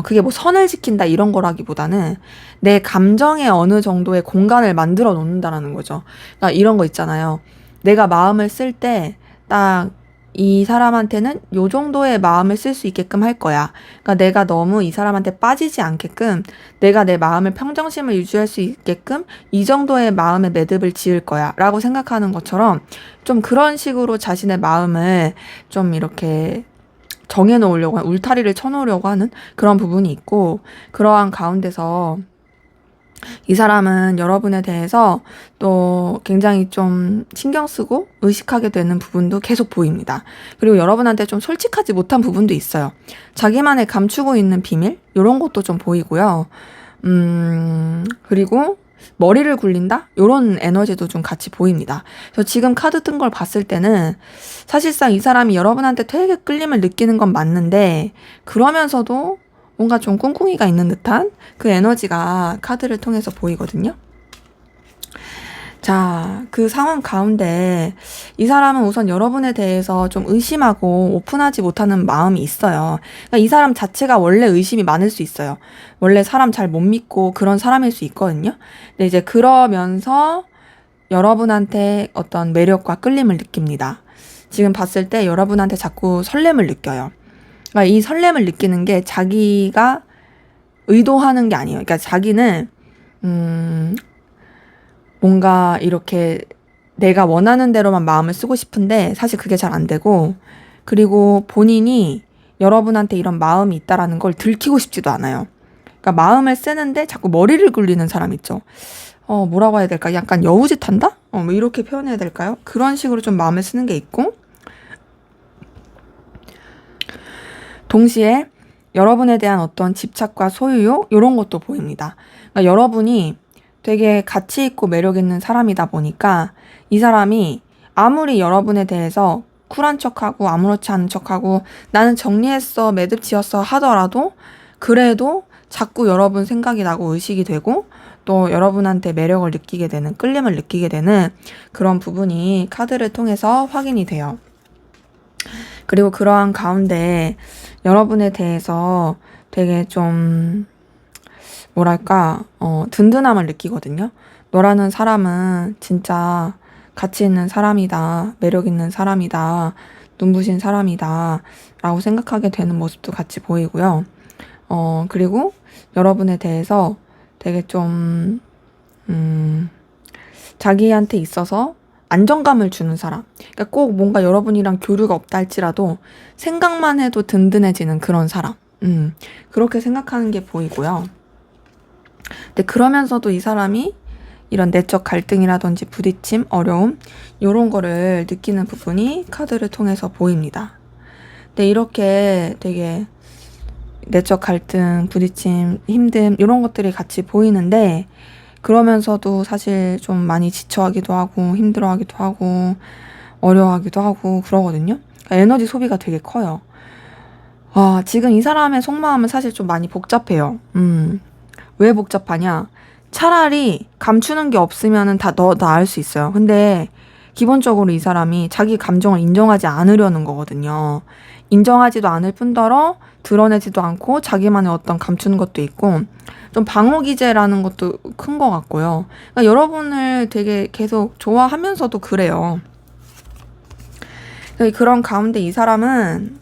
Speaker 1: 그게 뭐 선을 지킨다 이런 거라기보다는 내 감정에 어느 정도의 공간을 만들어 놓는다라는 거죠. 그러니까 이런 거 있잖아요. 내가 마음을 쓸 때 딱 이 사람한테는 요 정도의 마음을 쓸 수 있게끔 할 거야. 그러니까 내가 너무 이 사람한테 빠지지 않게끔 내가 내 마음을 평정심을 유지할 수 있게끔 이 정도의 마음의 매듭을 지을 거야 라고 생각하는 것처럼 좀 그런 식으로 자신의 마음을 좀 이렇게 정해놓으려고 하는, 울타리를 쳐놓으려고 하는 그런 부분이 있고, 그러한 가운데서 이 사람은 여러분에 대해서 또 굉장히 좀 신경 쓰고 의식하게 되는 부분도 계속 보입니다. 그리고 여러분한테 좀 솔직하지 못한 부분도 있어요. 자기만의 감추고 있는 비밀? 이런 것도 좀 보이고요. 그리고 머리를 굴린다? 이런 에너지도 좀 같이 보입니다. 그래서 지금 카드 뜬 걸 봤을 때는 사실상 이 사람이 여러분한테 되게 끌림을 느끼는 건 맞는데 그러면서도 뭔가 좀 꿍꿍이가 있는 듯한 그 에너지가 카드를 통해서 보이거든요. 자, 그 상황 가운데 이 사람은 우선 여러분에 대해서 좀 의심하고 오픈하지 못하는 마음이 있어요. 그러니까 이 사람 자체가 원래 의심이 많을 수 있어요. 원래 사람 잘 못 믿고 그런 사람일 수 있거든요. 근데 이제 그러면서 여러분한테 어떤 매력과 끌림을 느낍니다. 지금 봤을 때 여러분한테 자꾸 설렘을 느껴요. 그러니까 이 설렘을 느끼는 게 자기가 의도하는 게 아니에요. 그러니까 자기는 뭔가 이렇게 내가 원하는 대로만 마음을 쓰고 싶은데 사실 그게 잘 안 되고, 그리고 본인이 여러분한테 이런 마음이 있다라는 걸 들키고 싶지도 않아요. 그러니까 마음을 쓰는데 자꾸 머리를 굴리는 사람 있죠. 뭐라고 해야 될까? 약간 여우짓 한다? 뭐 이렇게 표현해야 될까요? 그런 식으로 좀 마음을 쓰는 게 있고, 동시에 여러분에 대한 어떤 집착과 소유욕 이런 것도 보입니다. 그러니까 여러분이 되게 가치 있고 매력 있는 사람이다 보니까 이 사람이 아무리 여러분에 대해서 쿨한 척하고 아무렇지 않은 척하고 나는 정리했어 매듭 지었어 하더라도 그래도 자꾸 여러분 생각이 나고 의식이 되고 또 여러분한테 매력을 느끼게 되는, 끌림을 느끼게 되는 그런 부분이 카드를 통해서 확인이 돼요. 그리고 그러한 가운데 여러분에 대해서 되게 좀 뭐랄까 든든함을 느끼거든요. 너라는 사람은 진짜 가치 있는 사람이다, 매력 있는 사람이다, 눈부신 사람이다 라고 생각하게 되는 모습도 같이 보이고요. 그리고 여러분에 대해서 되게 좀 자기한테 있어서 안정감을 주는 사람. 그러니까 꼭 뭔가 여러분이랑 교류가 없다 할지라도 생각만 해도 든든해지는 그런 사람. 그렇게 생각하는 게 보이고요. 근데 그러면서도 이 사람이 이런 내적 갈등이라든지 부딪힘, 어려움 이런 거를 느끼는 부분이 카드를 통해서 보입니다. 근데 이렇게 되게 내적 갈등, 부딪힘, 힘듦 이런 것들이 같이 보이는데 그러면서도 사실 좀 많이 지쳐하기도 하고 힘들어하기도 하고 어려워하기도 하고 그러거든요. 그러니까 에너지 소비가 되게 커요. 지금 이 사람의 속마음은 사실 좀 많이 복잡해요. 왜 복잡하냐? 차라리 감추는 게 없으면은 다 더 나을 수 있어요. 근데 기본적으로 이 사람이 자기 감정을 인정하지 않으려는 거거든요. 인정하지도 않을 뿐더러 드러내지도 않고 자기만의 어떤 감추는 것도 있고 좀 방어 기제라는 것도 큰 것 같고요. 그러니까 여러분을 되게 계속 좋아하면서도 그래요. 그런 가운데 이 사람은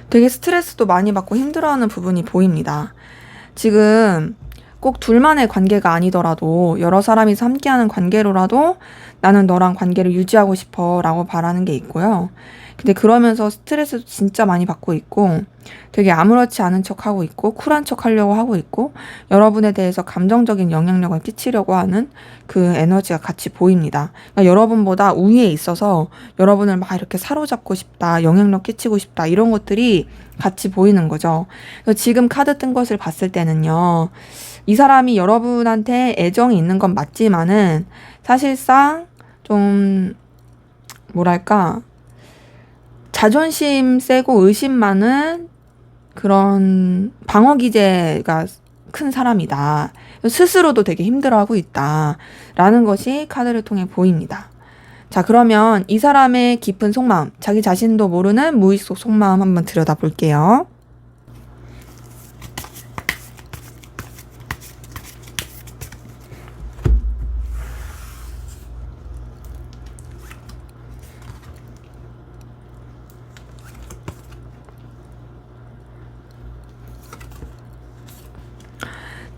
Speaker 1: 되게 스트레스도 많이 받고 힘들어하는 부분이 보입니다. 지금 꼭 둘만의 관계가 아니더라도 여러 사람이서 함께하는 관계로라도 나는 너랑 관계를 유지하고 싶어 라고 바라는 게 있고요. 근데 그러면서 스트레스도 진짜 많이 받고 있고 되게 아무렇지 않은 척 하고 있고 쿨한 척 하려고 하고 있고 여러분에 대해서 감정적인 영향력을 끼치려고 하는 그 에너지가 같이 보입니다. 그러니까 여러분보다 우위에 있어서 여러분을 막 이렇게 사로잡고 싶다, 영향력 끼치고 싶다 이런 것들이 같이 보이는 거죠. 그래서 지금 카드 뜬 것을 봤을 때는요. 이 사람이 여러분한테 애정이 있는 건 맞지만은 사실상 좀 뭐랄까 자존심 세고 의심 많은 그런 방어 기제가 큰 사람이다. 스스로도 되게 힘들어하고 있다라는 것이 카드를 통해 보입니다. 자, 그러면 이 사람의 깊은 속마음, 자기 자신도 모르는 무의식 속 속마음 한번 들여다볼게요.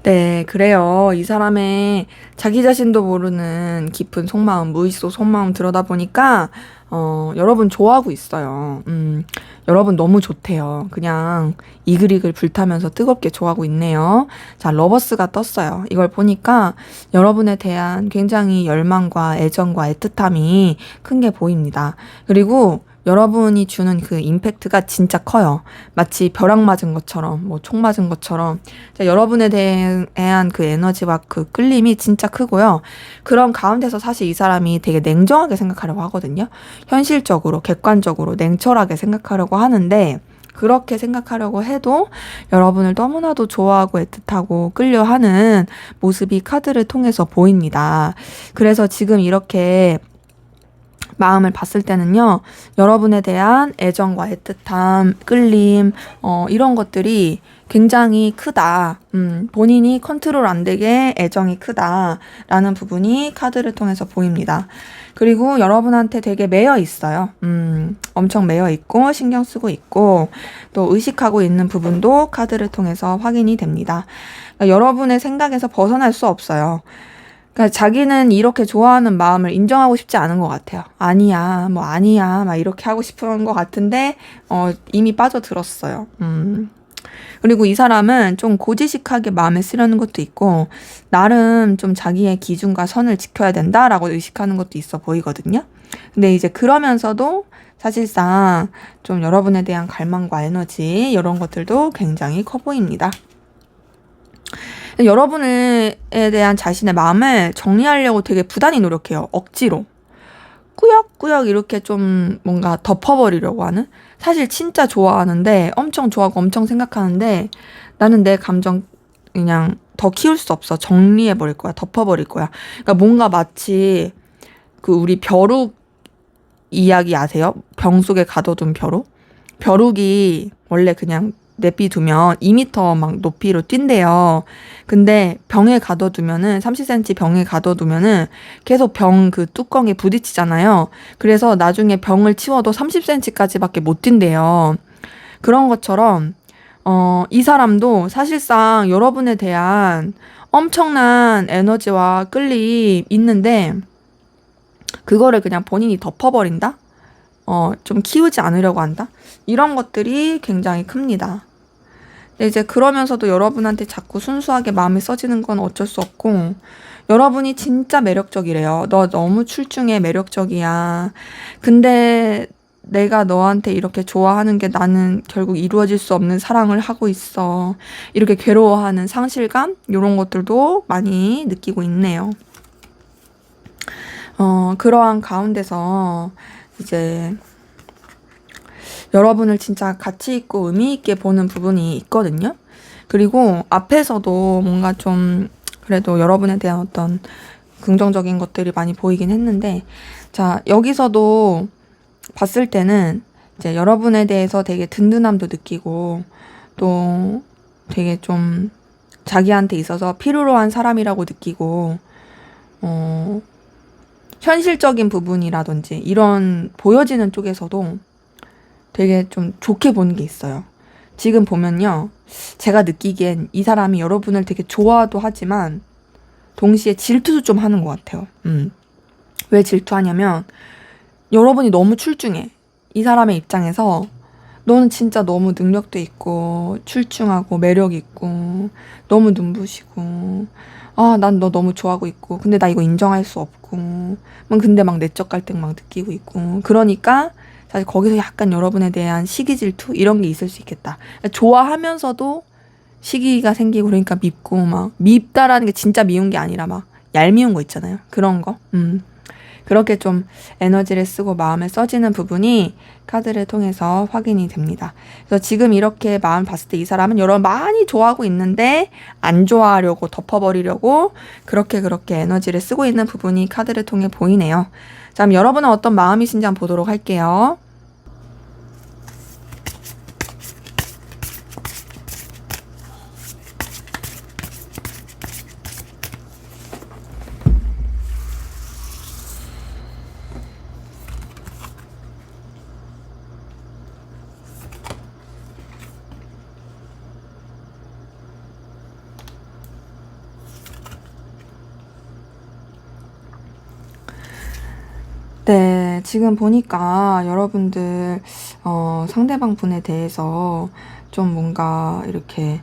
Speaker 1: 네, 그래요. 이 사람의 자기 자신도 모르는 깊은 속마음, 무의식 속 속마음 들여다보니까, 여러분 좋아하고 있어요. 여러분 너무 좋대요. 그냥 이글이글 불타면서 뜨겁게 좋아하고 있네요. 자, 러버스가 떴어요. 이걸 보니까 여러분에 대한 굉장히 열망과 애정과 애틋함이 큰 게 보입니다. 그리고 여러분이 주는 그 임팩트가 진짜 커요. 마치 벼락 맞은 것처럼, 뭐 총 맞은 것처럼. 자, 여러분에 대한 그 에너지와 그 끌림이 진짜 크고요. 그런 가운데서 사실 이 사람이 되게 냉정하게 생각하려고 하거든요. 현실적으로, 객관적으로, 냉철하게 생각하려고 하는데, 그렇게 생각하려고 해도 여러분을 너무나도 좋아하고 애틋하고 끌려하는 모습이 카드를 통해서 보입니다. 그래서 지금 이렇게 마음을 봤을 때는요, 여러분에 대한 애정과 애틋함, 끌림, 이런 것들이 굉장히 크다. 본인이 컨트롤 안 되게 애정이 크다라는 부분이 카드를 통해서 보입니다. 그리고 여러분한테 되게 매여 있어요. 엄청 매여 있고, 신경 쓰고 있고, 또 의식하고 있는 부분도 카드를 통해서 확인이 됩니다. 그러니까 여러분의 생각에서 벗어날 수 없어요. 그러니까 자기는 이렇게 좋아하는 마음을 인정하고 싶지 않은 것 같아요. 아니야, 뭐 아니야, 막 이렇게 하고 싶은 것 같은데, 이미 빠져들었어요. 그리고 이 사람은 좀 고지식하게 마음에 쓰려는 것도 있고, 나름 좀 자기의 기준과 선을 지켜야 된다라고 의식하는 것도 있어 보이거든요. 근데 이제 그러면서도 사실상 좀 여러분에 대한 갈망과 에너지, 이런 것들도 굉장히 커 보입니다. 여러분에 대한 자신의 마음을 정리하려고 되게 부단히 노력해요. 억지로. 꾸역꾸역 이렇게 좀 뭔가 덮어버리려고 하는? 사실 진짜 좋아하는데, 엄청 좋아하고 엄청 생각하는데, 나는 내 감정 그냥 더 키울 수 없어. 정리해버릴 거야. 덮어버릴 거야. 그러니까 뭔가 마치 그 우리 벼룩 이야기 아세요? 병 속에 가둬둔 벼룩? 벼룩이 원래 그냥 내비두면 2m 막 높이로 뛴대요. 근데 병에 가둬두면은 30cm 병에 가둬두면은 계속 병 그 뚜껑에 부딪히잖아요. 그래서 나중에 병을 치워도 30cm까지밖에 못 뛴대요. 그런 것처럼 이 사람도 사실상 여러분에 대한 엄청난 에너지와 끌림 있는데 그거를 그냥 본인이 덮어버린다? 좀 키우지 않으려고 한다? 이런 것들이 굉장히 큽니다. 근데 이제 그러면서도 여러분한테 자꾸 순수하게 마음이 써지는 건 어쩔 수 없고, 여러분이 진짜 매력적이래요. 너 너무 출중해, 매력적이야. 근데 내가 너한테 이렇게 좋아하는 게 나는 결국 이루어질 수 없는 사랑을 하고 있어. 이렇게 괴로워하는 상실감? 이런 것들도 많이 느끼고 있네요. 그러한 가운데서 이제 여러분을 진짜 가치 있고 의미 있게 보는 부분이 있거든요. 그리고 앞에서도 뭔가 좀 그래도 여러분에 대한 어떤 긍정적인 것들이 많이 보이긴 했는데, 자, 여기서도 봤을 때는 이제 여러분에 대해서 되게 든든함도 느끼고, 또 되게 좀 자기한테 있어서 필요로 한 사람이라고 느끼고, 현실적인 부분이라든지 이런 보여지는 쪽에서도 되게 좀 좋게 보는 게 있어요. 지금 보면요, 제가 느끼기엔 이 사람이 여러분을 되게 좋아도 하지만 동시에 질투도 좀 하는 것 같아요. 왜 질투하냐면 여러분이 너무 출중해. 이 사람의 입장에서 너는 진짜 너무 능력도 있고 출중하고 매력 있고 너무 눈부시고, 아, 난 너 너무 좋아하고 있고 근데 나 이거 인정할 수 없고 근데 막 내적 갈등 막 느끼고 있고, 그러니까 사실 거기서 약간 여러분에 대한 시기 질투 이런 게 있을 수 있겠다. 좋아하면서도 시기가 생기고, 그러니까 밉고, 막 밉다라는 게 진짜 미운 게 아니라 막 얄미운 거 있잖아요. 그런 거. 그렇게 좀 에너지를 쓰고 마음을 써지는 부분이 카드를 통해서 확인이 됩니다. 그래서 지금 이렇게 마음 봤을 때 이 사람은 여러분 많이 좋아하고 있는데 안 좋아하려고 덮어버리려고 그렇게 에너지를 쓰고 있는 부분이 카드를 통해 보이네요. 자, 그럼 여러분은 어떤 마음이신지 한번 보도록 할게요. 네, 지금 보니까 여러분들, 상대방 분에 대해서 좀 뭔가 이렇게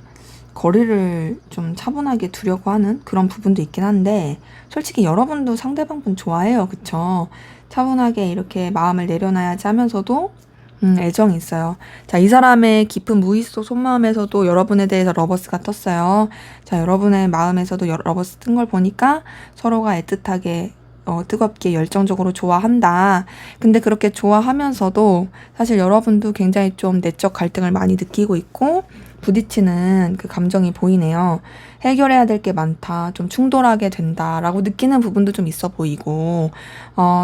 Speaker 1: 거리를 좀 차분하게 두려고 하는 그런 부분도 있긴 한데, 솔직히 여러분도 상대방 분 좋아해요. 그쵸? 차분하게 이렇게 마음을 내려놔야지 하면서도, 애정이 있어요. 자, 이 사람의 깊은 무의식 속마음에서도 여러분에 대해서 러버스가 떴어요. 자, 여러분의 마음에서도 러버스 뜬 걸 보니까 서로가 애틋하게 뜨겁게 열정적으로 좋아한다. 근데 그렇게 좋아하면서도 사실 여러분도 굉장히 좀 내적 갈등을 많이 느끼고 있고 부딪히는 그 감정이 보이네요. 해결해야 될 게 많다. 좀 충돌하게 된다라고 느끼는 부분도 좀 있어 보이고,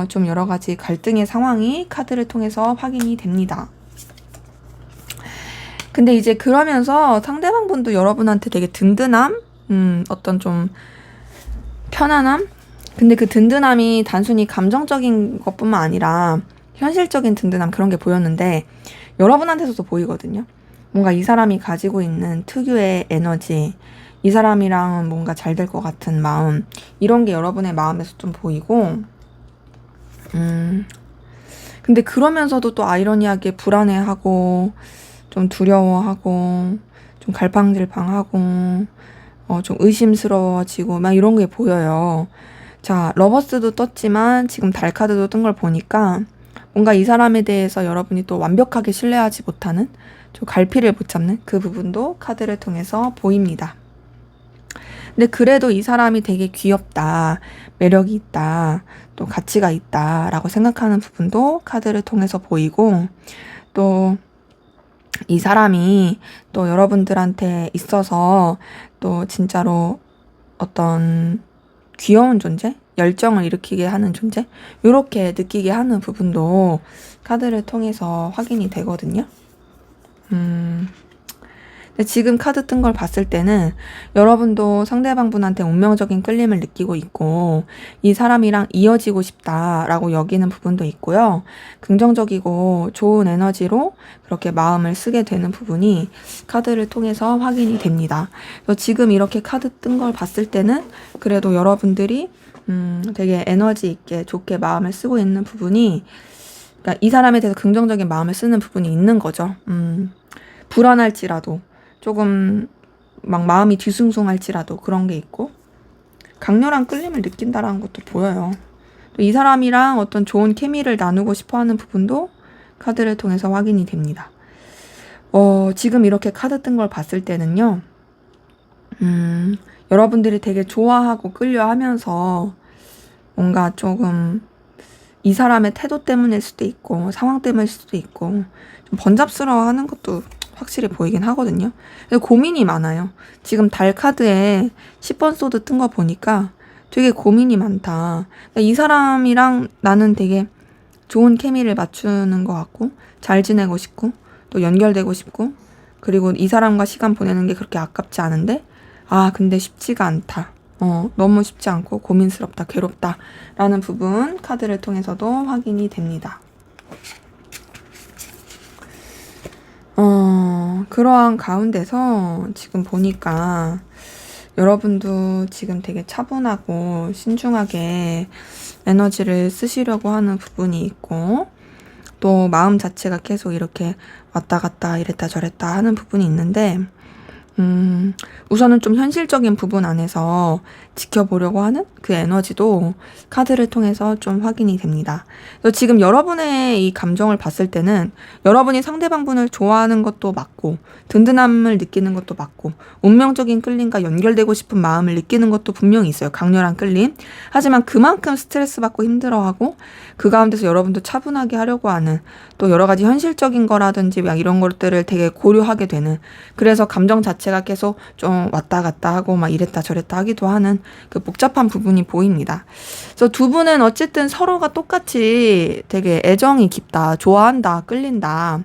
Speaker 1: 좀 여러 가지 갈등의 상황이 카드를 통해서 확인이 됩니다. 근데 이제 그러면서 상대방 분도 여러분한테 되게 든든함? 어떤 좀 편안함? 근데 그 든든함이 단순히 감정적인 것뿐만 아니라 현실적인 든든함, 그런 게 보였는데 여러분한테서도 보이거든요. 뭔가 이 사람이 가지고 있는 특유의 에너지, 이 사람이랑 뭔가 잘 될 것 같은 마음, 이런 게 여러분의 마음에서 좀 보이고, 근데 그러면서도 또 아이러니하게 불안해하고 좀 두려워하고 좀 갈팡질팡하고 좀 의심스러워지고 막 이런 게 보여요. 자, 러버스도 떴지만 지금 달 카드도 뜬 걸 보니까 뭔가 이 사람에 대해서 여러분이 또 완벽하게 신뢰하지 못하는, 좀 갈피를 못 잡는 그 부분도 카드를 통해서 보입니다. 근데 그래도 이 사람이 되게 귀엽다, 매력이 있다, 또 가치가 있다 라고 생각하는 부분도 카드를 통해서 보이고, 또 이 사람이 또 여러분들한테 있어서 또 진짜로 어떤 귀여운 존재? 열정을 일으키게 하는 존재? 이렇게 느끼게 하는 부분도 카드를 통해서 확인이 되거든요. 근데 지금 카드 뜬 걸 봤을 때는 여러분도 상대방 분한테 운명적인 끌림을 느끼고 있고 이 사람이랑 이어지고 싶다라고 여기는 부분도 있고요. 긍정적이고 좋은 에너지로 그렇게 마음을 쓰게 되는 부분이 카드를 통해서 확인이 됩니다. 그래서 지금 이렇게 카드 뜬 걸 봤을 때는 그래도 여러분들이 되게 에너지 있게 좋게 마음을 쓰고 있는 부분이, 그러니까 이 사람에 대해서 긍정적인 마음을 쓰는 부분이 있는 거죠. 불안할지라도, 조금 막 마음이 뒤숭숭할지라도 그런 게 있고, 강렬한 끌림을 느낀다라는 것도 보여요. 또 이 사람이랑 어떤 좋은 케미를 나누고 싶어 하는 부분도 카드를 통해서 확인이 됩니다. 지금 이렇게 카드 뜬 걸 봤을 때는요, 여러분들이 되게 좋아하고 끌려 하면서 뭔가 조금 이 사람의 태도 때문일 수도 있고 상황 때문일 수도 있고 좀 번잡스러워 하는 것도 확실히 보이긴 하거든요. 고민이 많아요. 지금 달 카드에 10번 소드 뜬 거 보니까 되게 고민이 많다. 그러니까 이 사람이랑 나는 되게 좋은 케미를 맞추는 것 같고, 잘 지내고 싶고, 또 연결되고 싶고, 그리고 이 사람과 시간 보내는 게 그렇게 아깝지 않은데, 아, 근데 쉽지가 않다. 너무 쉽지 않고 고민스럽다, 괴롭다. 라는 부분 카드를 통해서도 확인이 됩니다. 그러한 가운데서 지금 보니까 여러분도 지금 되게 차분하고 신중하게 에너지를 쓰시려고 하는 부분이 있고, 또 마음 자체가 계속 이렇게 왔다 갔다 이랬다 저랬다 하는 부분이 있는데, 우선은 좀 현실적인 부분 안에서 지켜보려고 하는 그 에너지도 카드를 통해서 좀 확인이 됩니다. 그래서 지금 여러분의 이 감정을 봤을 때는 여러분이 상대방분을 좋아하는 것도 맞고, 든든함을 느끼는 것도 맞고, 운명적인 끌림과 연결되고 싶은 마음을 느끼는 것도 분명히 있어요. 강렬한 끌림. 하지만 그만큼 스트레스 받고 힘들어하고, 그 가운데서 여러분도 차분하게 하려고 하는, 또 여러 가지 현실적인 거라든지 막 이런 것들을 되게 고려하게 되는, 그래서 감정 자체가 계속 좀 왔다 갔다 하고 막 이랬다 저랬다 하기도 하는 그 복잡한 부분이 보입니다. 그래서 두 분은 어쨌든 서로가 똑같이 되게 애정이 깊다, 좋아한다, 끌린다.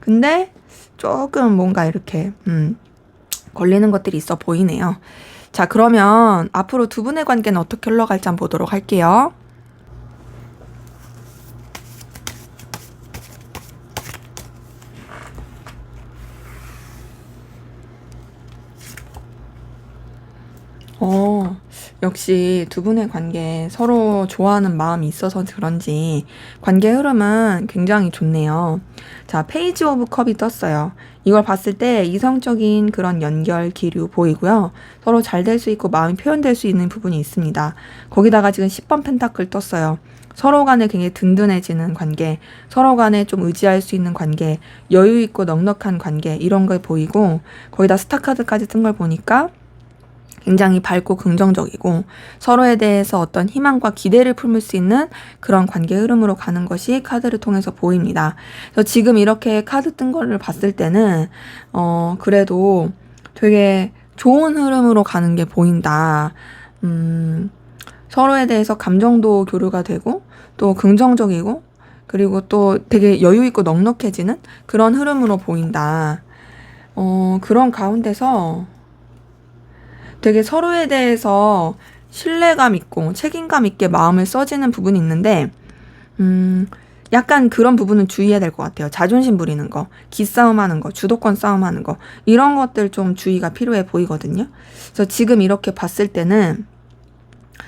Speaker 1: 근데 조금 뭔가 이렇게 걸리는 것들이 있어 보이네요. 자, 그러면 앞으로 두 분의 관계는 어떻게 흘러갈지 한번 보도록 할게요. 역시 두 분의 관계 서로 좋아하는 마음이 있어서 그런지 관계 흐름은 굉장히 좋네요. 자, 페이지 오브 컵이 떴어요. 이걸 봤을 때 이성적인 그런 연결, 기류 보이고요. 서로 잘 될 수 있고 마음이 표현될 수 있는 부분이 있습니다. 거기다가 지금 10번 펜타클 떴어요. 서로 간에 굉장히 든든해지는 관계, 서로 간에 좀 의지할 수 있는 관계, 여유 있고 넉넉한 관계 이런 걸 보이고, 거기다 스타카드까지 뜬 걸 보니까 굉장히 밝고 긍정적이고 서로에 대해서 어떤 희망과 기대를 품을 수 있는 그런 관계 흐름으로 가는 것이 카드를 통해서 보입니다. 그래서 지금 이렇게 카드 뜬 거를 봤을 때는 그래도 되게 좋은 흐름으로 가는 게 보인다. 서로에 대해서 감정도 교류가 되고 또 긍정적이고 그리고 또 되게 여유 있고 넉넉해지는 그런 흐름으로 보인다. 그런 가운데서 되게 서로에 대해서 신뢰감 있고 책임감 있게 마음을 써지는 부분이 있는데, 약간 그런 부분은 주의해야 될 것 같아요. 자존심 부리는 거, 기싸움 하는 거, 주도권 싸움 하는 거, 이런 것들 좀 주의가 필요해 보이거든요. 그래서 지금 이렇게 봤을 때는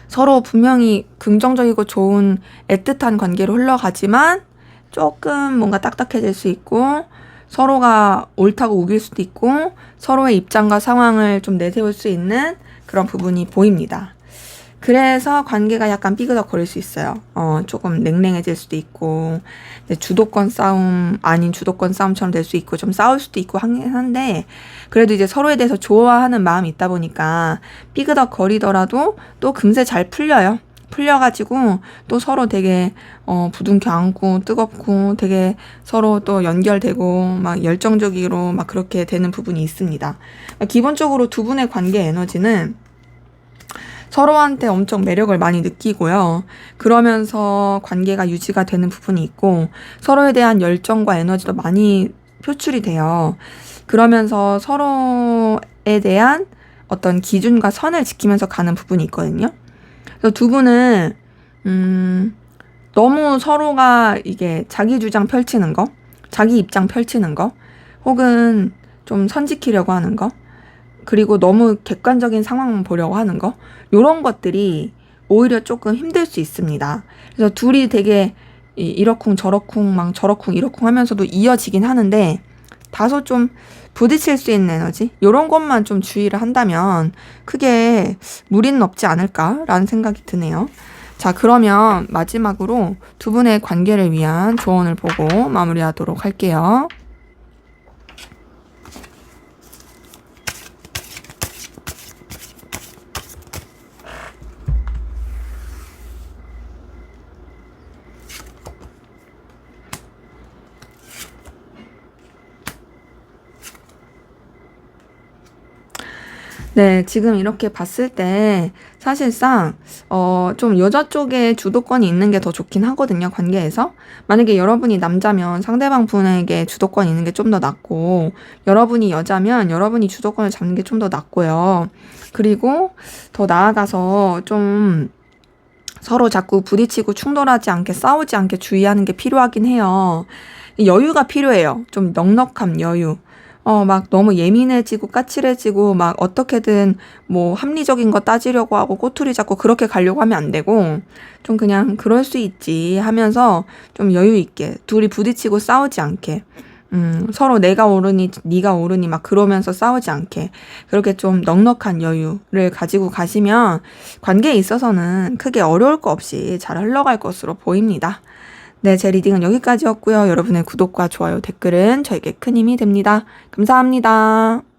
Speaker 1: 서로 분명히 긍정적이고 좋은 애틋한 관계로 흘러가지만 조금 뭔가 딱딱해질 수 있고, 서로가 옳다고 우길 수도 있고 서로의 입장과 상황을 좀 내세울 수 있는 그런 부분이 보입니다. 그래서 관계가 약간 삐그덕거릴 수 있어요. 조금 냉랭해질 수도 있고 주도권 싸움 아닌 주도권 싸움처럼 될 수 있고 좀 싸울 수도 있고 한데, 그래도 이제 서로에 대해서 좋아하는 마음이 있다 보니까 삐그덕거리더라도 또 금세 잘 풀려가지고 또 서로 되게 부둥켜 안고 뜨겁고 되게 서로 또 연결되고 막 열정적으로 막 그렇게 되는 부분이 있습니다. 기본적으로 두 분의 관계 에너지는 서로한테 엄청 매력을 많이 느끼고요. 그러면서 관계가 유지가 되는 부분이 있고 서로에 대한 열정과 에너지도 많이 표출이 돼요. 그러면서 서로에 대한 어떤 기준과 선을 지키면서 가는 부분이 있거든요. 그래서 두 분은 너무 서로가 이게 자기 주장 펼치는 거, 자기 입장 펼치는 거, 혹은 좀 선지키려고 하는 거, 그리고 너무 객관적인 상황만 보려고 하는 거, 요런 것들이 오히려 조금 힘들 수 있습니다. 그래서 둘이 되게 이러쿵 저러쿵 막 저러쿵 이러쿵 하면서도 이어지긴 하는데 다소 좀 부딪힐 수 있는 에너지 요런 것만 좀 주의를 한다면 크게 무리는 없지 않을까라는 생각이 드네요. 자, 그러면 마지막으로 두 분의 관계를 위한 조언을 보고 마무리하도록 할게요. 네, 지금 이렇게 봤을 때 사실상 좀 여자 쪽에 주도권이 있는 게 더 좋긴 하거든요, 관계에서. 만약에 여러분이 남자면 상대방 분에게 주도권이 있는 게 좀 더 낫고, 여러분이 여자면 여러분이 주도권을 잡는 게 좀 더 낫고요. 그리고 더 나아가서 좀 서로 자꾸 부딪히고 충돌하지 않게 싸우지 않게 주의하는 게 필요하긴 해요. 여유가 필요해요. 좀 넉넉함, 여유. 막 너무 예민해지고 까칠해지고 막 어떻게든 뭐 합리적인 거 따지려고 하고 꼬투리 잡고 그렇게 가려고 하면 안 되고 좀 그냥 그럴 수 있지 하면서 좀 여유 있게 둘이 부딪히고 싸우지 않게 서로 내가 옳으니 네가 옳으니 막 그러면서 싸우지 않게 그렇게 좀 넉넉한 여유를 가지고 가시면 관계에 있어서는 크게 어려울 거 없이 잘 흘러갈 것으로 보입니다. 네, 제 리딩은 여기까지였고요. 여러분의 구독과 좋아요, 댓글은 저에게 큰 힘이 됩니다. 감사합니다.